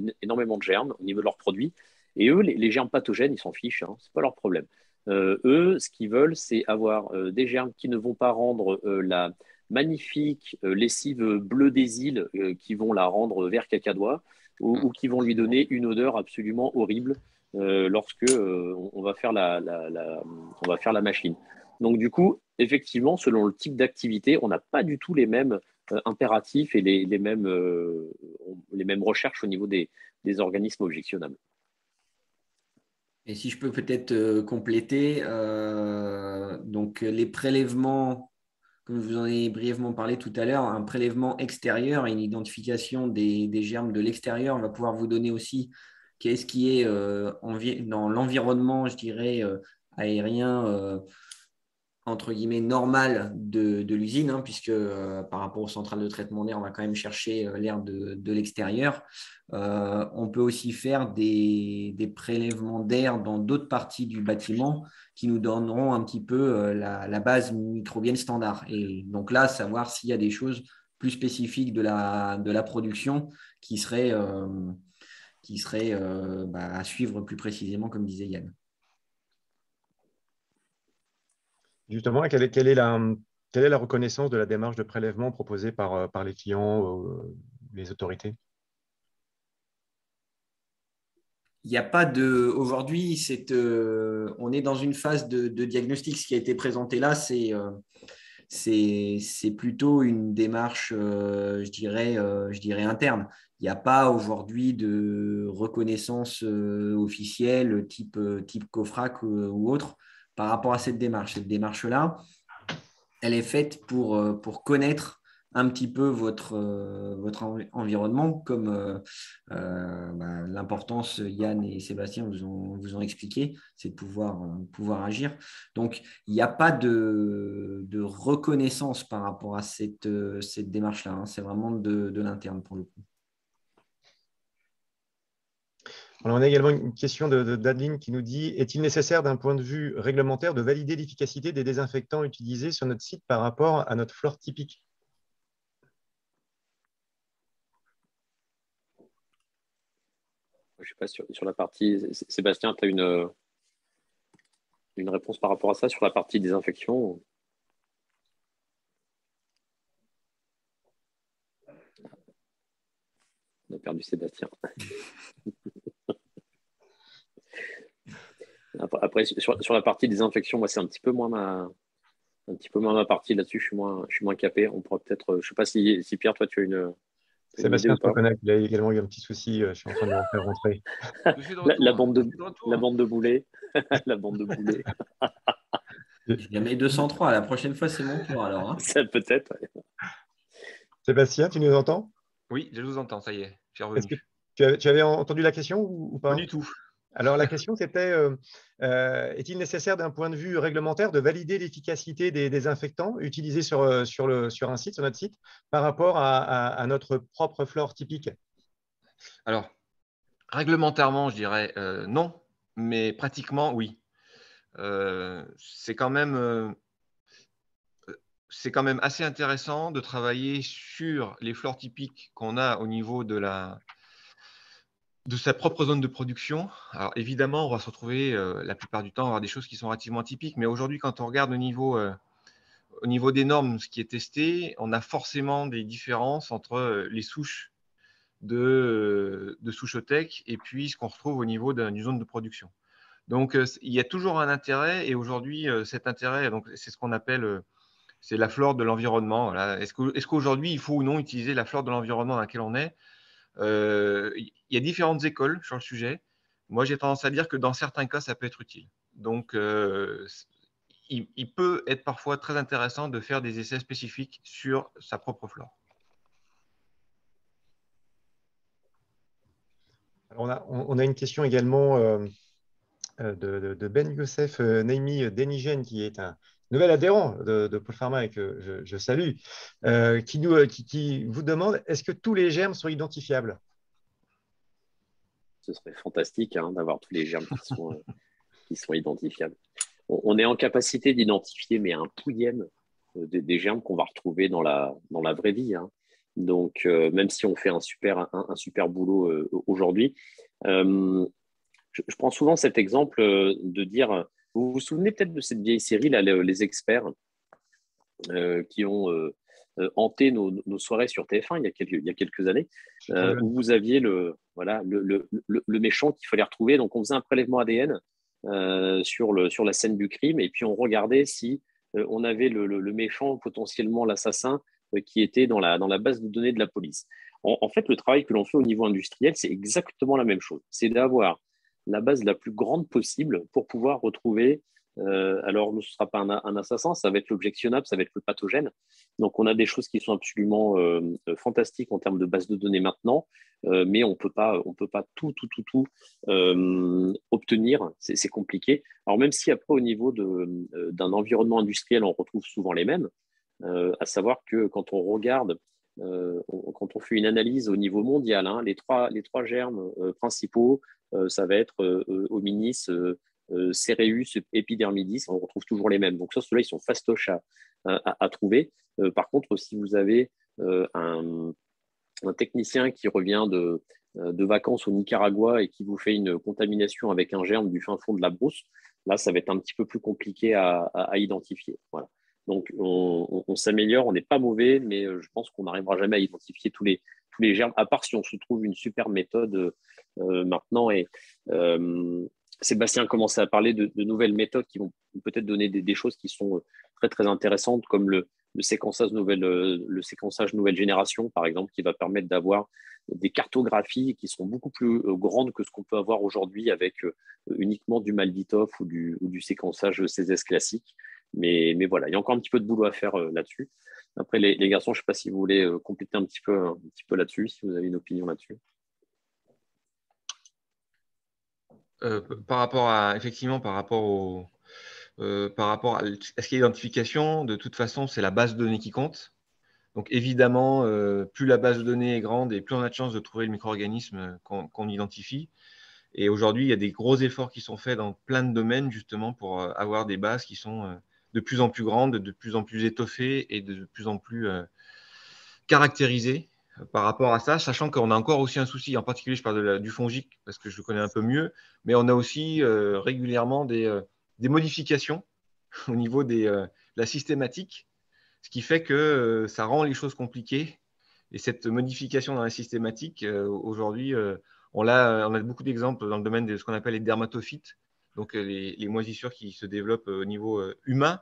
germes au niveau de leurs produits. Et eux, les germes pathogènes, ils s'en fichent, hein, c'est pas leur problème. Eux, ce qu'ils veulent, c'est avoir des germes qui ne vont pas rendre la magnifique lessive bleue des îles, qui vont la rendre vert cacadois, ou qui vont lui donner une odeur absolument horrible lorsque on va faire on va faire la machine. Donc du coup, effectivement, selon le type d'activité, on n'a pas du tout les mêmes impératifs et les mêmes recherches au niveau des organismes objectionnables. Et si je peux peut-être compléter, donc les prélèvements, comme je vous en ai brièvement parlé tout à l'heure, un prélèvement extérieur et une identification des germes de l'extérieur va pouvoir vous donner aussi qu'est-ce qui est dans l'environnement, je dirais, aérien, entre guillemets, normal de l'usine, hein, puisque par rapport aux centrales de traitement d'air, on va quand même chercher l'air de l'extérieur. On peut aussi faire des prélèvements d'air dans d'autres parties du bâtiment qui nous donneront un petit peu la base microbienne standard. Et donc là, savoir s'il y a des choses plus spécifiques de la production qui seraient à suivre plus précisément, comme disait Yann. Justement, quelle est la reconnaissance de la démarche de prélèvement proposée par les clients, les autorités? Il n'y a pas de. Aujourd'hui, on est dans une phase de diagnostic. Ce qui a été présenté là, c'est plutôt une démarche, je dirais interne. Il n'y a pas aujourd'hui de reconnaissance officielle type COFRAC ou autre par rapport à cette démarche. Cette démarche-là, elle est faite pour connaître un petit peu votre environnement, comme l'importance, Yann et Sébastien vous ont expliqué, c'est de pouvoir agir. Donc, il n'y a pas de reconnaissance par rapport à cette démarche-là, hein. C'est vraiment de l'interne pour le coup. Alors, on a également une question d'Adeline qui nous dit: est-il nécessaire d'un point de vue réglementaire de valider l'efficacité des désinfectants utilisés sur notre site par rapport à notre flore typique? Je ne sais pas sur la partie. Sébastien, tu as une réponse par rapport à ça sur la partie désinfection? On a perdu Sébastien. Après, sur la partie désinfection, moi, c'est un petit peu moins ma partie là-dessus. Je suis moins capé. On pourra peut-être. Je ne sais pas si Pierre, toi, tu as une idée Sébastien ou se pas. reconnecte, il a également eu un petit souci, je suis en train de le faire rentrer. Je suis de retour. La bande Je suis de retour. la bande de boulets. La bande de boulets. J'ai jamais 203. La prochaine fois, c'est mon tour alors, hein. Ça peut-être. Sébastien, tu nous entends? Oui, je vous entends, ça y est, je suis Est-ce que revenu. tu avais entendu la question ou Pas pas? du tout. Alors, la question, c'était est-il nécessaire d'un point de vue réglementaire de valider l'efficacité des désinfectants utilisés sur un site, sur notre site, par rapport à notre propre flore typique? Alors, réglementairement, je dirais non, mais pratiquement, oui. C'est quand même assez intéressant de travailler sur les flores typiques qu'on a au niveau de de sa propre zone de production. Alors évidemment, on va se retrouver la plupart du temps à avoir des choses qui sont relativement atypiques, mais aujourd'hui, quand on regarde au niveau des normes, ce qui est testé, on a forcément des différences entre les souches de Souchotech et puis ce qu'on retrouve au niveau d'une zone de production. Donc, il y a toujours un intérêt, et aujourd'hui, cet intérêt, c'est ce qu'on appelle c'est la flore de l'environnement. Voilà. Est-ce qu'aujourd'hui, il faut ou non utiliser la flore de l'environnement dans lequel on est? Il y a différentes écoles sur le sujet. Moi, j'ai tendance à dire que dans certains cas, ça peut être utile. Donc, il peut être parfois très intéressant de faire des essais spécifiques sur sa propre flore. Alors on a une question également de Ben Youssef Naimi Denigen, qui est un nouvel adhérent de Pôle Pharma et que je salue, qui vous demande, est-ce que tous les germes sont identifiables? Ce serait fantastique d'avoir tous les germes qui sont identifiables. On est en capacité d'identifier, mais un pouillème des germes qu'on va retrouver dans la vraie vie. Donc, même si on fait un super boulot aujourd'hui, je prends souvent cet exemple de dire, vous vous souvenez peut-être de cette vieille série, là, les experts qui ont hanté nos soirées sur TF1 il y a quelques années, où vous aviez le méchant qu'il fallait retrouver. Donc, on faisait un prélèvement ADN sur la scène du crime, et puis on regardait si on avait le méchant, potentiellement l'assassin, qui était dans la base de données de la police. En fait, le travail que l'on fait au niveau industriel, c'est exactement la même chose. C'est d'avoir la base la plus grande possible pour pouvoir retrouver, alors ce ne sera pas un assassin, ça va être l'objectionnable, ça va être le pathogène. Donc, on a des choses qui sont absolument fantastiques en termes de base de données maintenant, mais on peut pas tout obtenir, c'est compliqué. Alors, même si après, au niveau d'un environnement industriel, on retrouve souvent les mêmes, à savoir que quand on regarde, quand on fait une analyse au niveau mondial, les trois germes principaux, ça va être hominis, Cereus, epidermidis, on retrouve toujours les mêmes. Donc ça, ceux-là, ils sont fastoches à trouver. Par contre, si vous avez un technicien qui revient de vacances au Nicaragua et qui vous fait une contamination avec un germe du fin fond de la brousse, là, ça va être un petit peu plus compliqué à identifier. Voilà. Donc, on s'améliore, on n'est pas mauvais, mais je pense qu'on n'arrivera jamais à identifier tous les germes, à part si on se trouve une super méthode maintenant. Et Sébastien a commencé à parler de nouvelles méthodes qui vont peut-être donner des choses qui sont très, très intéressantes, comme le séquençage nouvelle génération, par exemple, qui va permettre d'avoir des cartographies qui sont beaucoup plus grandes que ce qu'on peut avoir aujourd'hui avec uniquement du Malvitov ou du séquençage CSS classique. Mais voilà, il y a encore un petit peu de boulot à faire là-dessus. Après, les garçons, je ne sais pas si vous voulez compléter un petit peu là-dessus, si vous avez une opinion là-dessus. Par rapport à ce qui est l'identification, de toute façon, c'est la base de données qui compte. Donc évidemment, plus la base de données est grande et plus on a de chances de trouver le micro-organisme qu'on identifie. Et aujourd'hui, il y a des gros efforts qui sont faits dans plein de domaines justement pour avoir des bases qui sont de plus en plus grandes, de plus en plus étoffées et de plus en plus caractérisées par rapport à ça, sachant qu'on a encore aussi un souci, en particulier je parle du fongique parce que je le connais un peu mieux, mais on a aussi régulièrement des modifications au niveau de la systématique, ce qui fait que ça rend les choses compliquées. Et cette modification dans la systématique, aujourd'hui, on a beaucoup d'exemples dans le domaine de ce qu'on appelle les dermatophytes, donc les moisissures qui se développent au niveau humain,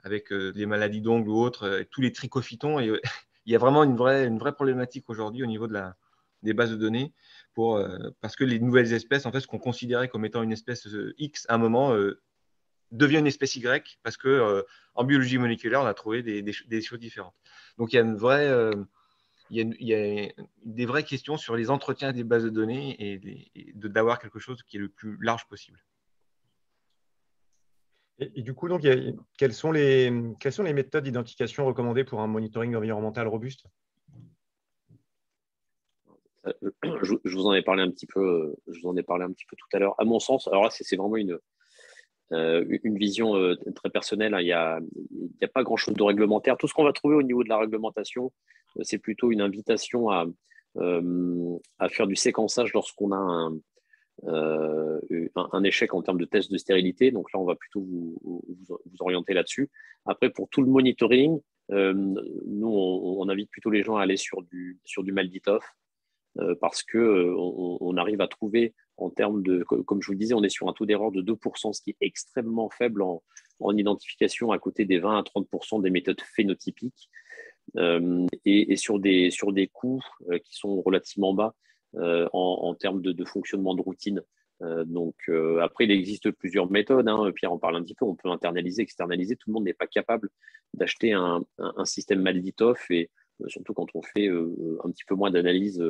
avec les maladies d'ongles ou autres, tous les trichophytons. Et il y a vraiment une vraie problématique aujourd'hui au niveau des bases de données, parce que les nouvelles espèces, en fait, ce qu'on considérait comme étant une espèce X à un moment, devient une espèce Y, parce que en biologie moléculaire, on a trouvé des choses différentes. Donc il y a des vraies questions sur les entretiens des bases de données et d'avoir quelque chose qui est le plus large possible. Et du coup, donc, quelles sont les méthodes d'identification recommandées pour un monitoring environnemental robuste? Je vous en ai parlé un petit peu. Je vous en ai parlé un petit peu tout à l'heure. À mon sens, alors là, c'est vraiment une vision très personnelle. Il n'y a pas grand-chose de réglementaire. Tout ce qu'on va trouver au niveau de la réglementation, c'est plutôt une invitation à à faire du séquençage lorsqu'on a un échec en termes de test de stérilité. Donc là, on va plutôt vous orienter là-dessus. Après, pour tout le monitoring, nous, on invite plutôt les gens à aller sur du MALDI-TOF parce qu'on arrive à trouver en termes de, comme je vous le disais, on est sur un taux d'erreur de 2%, ce qui est extrêmement faible en identification à côté des 20 à 30% des méthodes phénotypiques et sur des coûts qui sont relativement bas en termes de fonctionnement de routine. Après, il existe plusieurs méthodes. Pierre en parle un petit peu. On peut internaliser, externaliser. Tout le monde n'est pas capable d'acheter un système MALDI-TOF et surtout quand on fait un petit peu moins d'analyse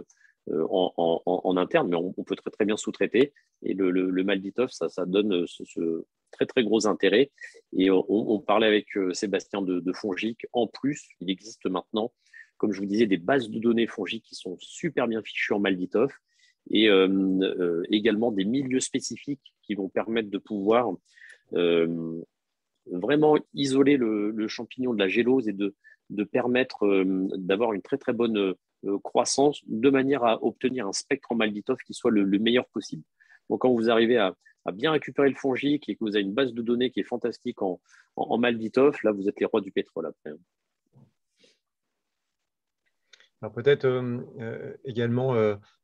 en interne, mais on peut très très bien sous-traiter. Et le MALDI-TOF, ça donne ce très très gros intérêt. Et on parlait avec Sébastien de Fongic. En plus, il existe maintenant, comme je vous disais, des bases de données Fongic qui sont super bien fichues en MALDI-TOF et également des milieux spécifiques qui vont permettre de pouvoir vraiment isoler le champignon de la gélose et de permettre d'avoir une très très bonne croissance de manière à obtenir un spectre en MALDI-TOF qui soit le meilleur possible. Donc quand vous arrivez à bien récupérer le fongique et que vous avez une base de données qui est fantastique en MALDI-TOF, là vous êtes les rois du pétrole après. Alors peut-être également,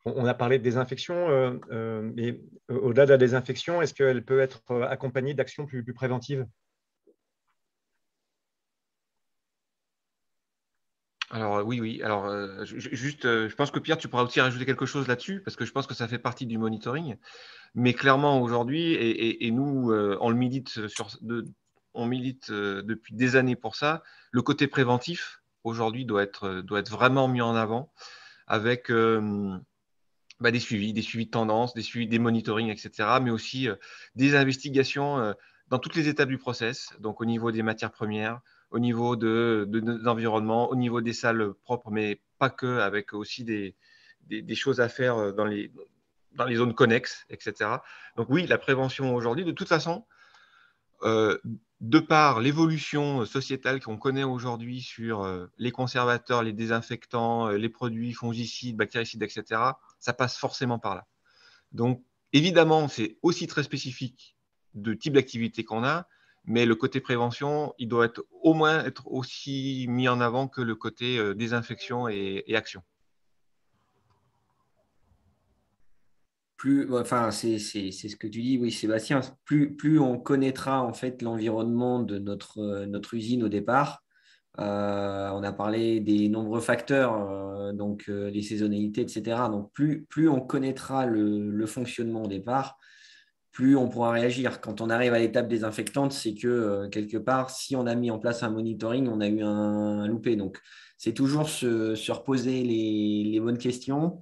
on a parlé de désinfection, mais au-delà de la désinfection, est-ce qu'elle peut être accompagnée d'actions plus préventives? Alors oui. Alors je pense que Pierre, tu pourras aussi rajouter quelque chose là-dessus, parce que je pense que ça fait partie du monitoring. Mais clairement aujourd'hui, et nous, on le milite on milite depuis des années pour ça. Le côté préventif aujourd'hui doit être vraiment mis en avant avec des suivis de tendance, des suivis, des monitorings, etc. Mais aussi des investigations dans toutes les étapes du process, donc au niveau des matières premières, au niveau de l'environnement, au niveau des salles propres, mais pas que, avec aussi des choses à faire dans les zones connexes, etc. Donc oui, la prévention aujourd'hui, de toute façon, de par l'évolution sociétale qu'on connaît aujourd'hui sur les conservateurs, les désinfectants, les produits fongicides, bactéricides, etc., ça passe forcément par là. Donc, évidemment, c'est aussi très spécifique de type d'activité qu'on a, mais le côté prévention, il doit être au moins être aussi mis en avant que le côté désinfection et action. C'est ce que tu dis, oui, Sébastien. Plus on connaîtra en fait l'environnement de notre usine au départ. On a parlé des nombreux facteurs, les saisonnalités, etc. Donc, plus on connaîtra le fonctionnement au départ, plus on pourra réagir. Quand on arrive à l'étape désinfectante, c'est que quelque part, si on a mis en place un monitoring, on a eu un loupé. Donc, c'est toujours se reposer les bonnes questions,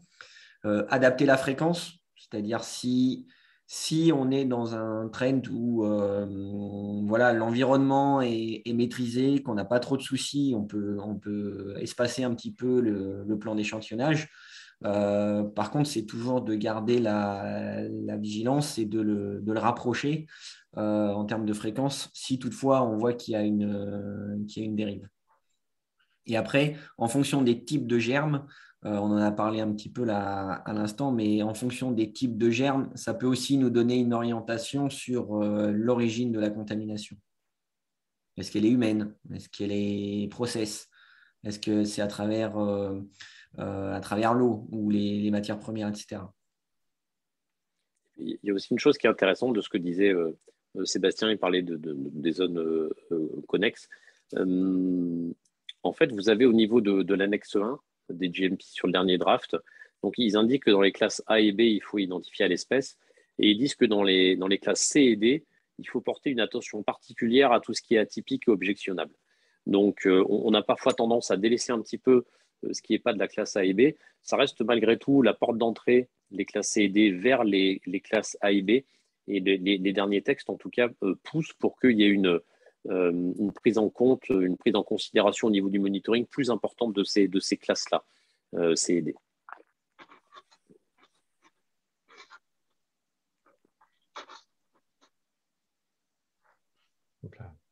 adapter la fréquence. C'est-à-dire si on est dans un trend où l'environnement est maîtrisé, qu'on n'a pas trop de soucis, on peut espacer un petit peu le plan d'échantillonnage. Par contre, c'est toujours de garder la vigilance et de le rapprocher en termes de fréquence si toutefois on voit qu'il y a une dérive. Et après, en fonction des types de germes, on en a parlé un petit peu là à l'instant, mais en fonction des types de germes, ça peut aussi nous donner une orientation sur l'origine de la contamination. Est-ce qu'elle est humaine? Est-ce qu'elle est process? Est-ce que c'est à travers l'eau ou les matières premières, etc. Il y a aussi une chose qui est intéressante de ce que disait Sébastien, il parlait des zones connexes. En fait, vous avez au niveau de l'annexe 1 des GMP sur le dernier draft, donc ils indiquent que dans les classes A et B, il faut identifier à l'espèce, et ils disent que dans les classes C et D, il faut porter une attention particulière à tout ce qui est atypique et objectionnable. Donc, on a parfois tendance à délaisser un petit peu ce qui n'est pas de la classe A et B. Ça reste malgré tout la porte d'entrée, les classes C et D, vers les classes A et B. Et les derniers textes, en tout cas, poussent pour qu'il y ait une prise en compte, une prise en considération au niveau du monitoring plus importante de ces classes-là, C et D.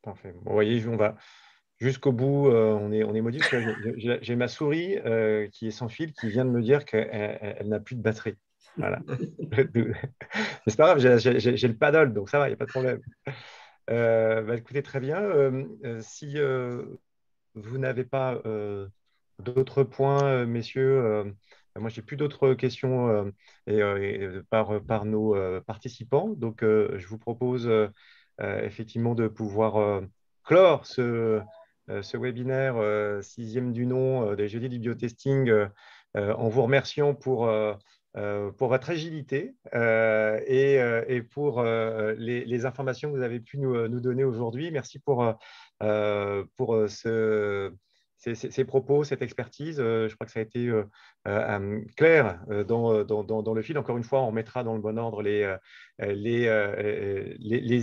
Parfait. Bon, vous voyez, on va jusqu'au bout, on est maudit. Parce que j'ai ma souris qui est sans fil qui vient de me dire qu'elle n'a plus de batterie. Voilà. Mais c'est pas grave, j'ai le paddle, donc ça va, il n'y a pas de problème. Écoutez, très bien. Si vous n'avez pas d'autres points, messieurs, moi, j'ai plus d'autres questions par nos participants. Donc, je vous propose effectivement de pouvoir clore ce webinaire sixième du nom des jeudis du biotesting en vous remerciant pour votre agilité et pour les informations que vous avez pu nous donner aujourd'hui. Merci pour ces propos, cette expertise. Je crois que ça a été clair dans le fil. Encore une fois, on mettra dans le bon ordre les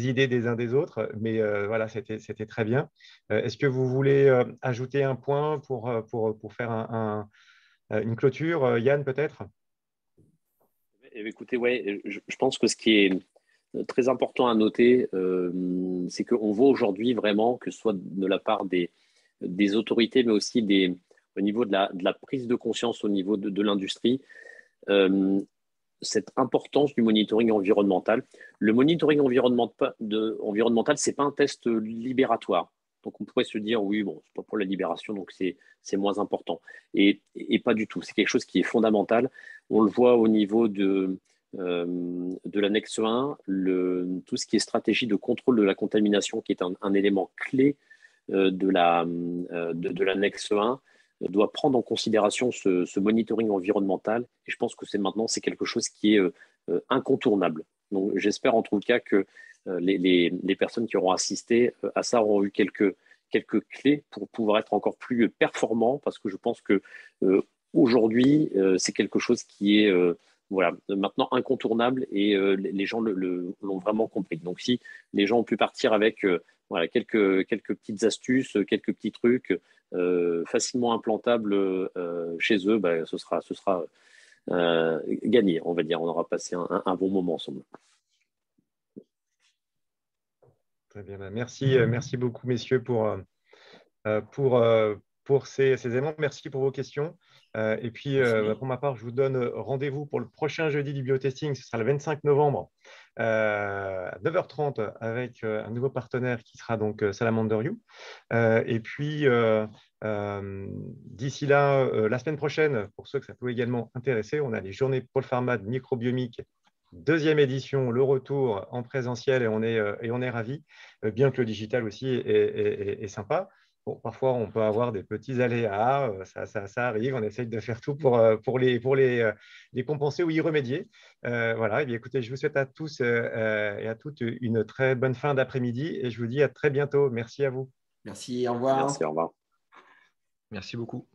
idées des uns des autres. Mais voilà, c'était très bien. Est-ce que vous voulez ajouter un point pour faire une clôture, Yann, peut-être? Écoutez, ouais, je pense que ce qui est très important à noter, c'est qu'on voit aujourd'hui vraiment, que ce soit de la part des autorités, mais aussi au niveau de la prise de conscience au niveau de l'industrie, cette importance du monitoring environnemental. Le monitoring environnemental, ce n'est pas un test libératoire. Donc, on pourrait se dire, oui, bon, c'est pas pour la libération, donc c'est moins important. Et pas du tout. C'est quelque chose qui est fondamental. On le voit au niveau de l'annexe 1, tout ce qui est stratégie de contrôle de la contamination, qui est un élément clé de l'annexe 1, doit prendre en considération ce monitoring environnemental. Et je pense que c'est quelque chose qui est incontournable. Donc, j'espère en tout cas que les personnes qui auront assisté à ça auront eu quelques clés pour pouvoir être encore plus performants, parce que je pense que aujourd'hui, c'est quelque chose qui est voilà, maintenant incontournable et les gens l'ont vraiment compris. Donc, si les gens ont pu partir avec voilà, quelques petites astuces, quelques petits trucs facilement implantables chez eux, bah, ce sera gagné, on va dire. On aura passé un bon moment ensemble. Très bien. Merci beaucoup, messieurs, pour ces éléments. Merci pour vos questions. Et puis, pour ma part, je vous donne rendez-vous pour le prochain jeudi du biotesting. Ce sera le 25 novembre à 9h30 avec un nouveau partenaire qui sera donc Salamander You. Et puis, d'ici là, la semaine prochaine, pour ceux que ça peut également intéresser, on a les journées Pôle Pharma de microbiomique. Deuxième édition, le retour en présentiel et on est ravis, bien que le digital aussi est sympa. Bon, parfois, on peut avoir des petits aléas, ça arrive, on essaye de faire tout pour les compenser ou y remédier. Voilà, et bien, écoutez, je vous souhaite à tous et à toutes une très bonne fin d'après-midi et je vous dis à très bientôt. Merci à vous. Merci, au revoir. Merci, au revoir. Merci beaucoup.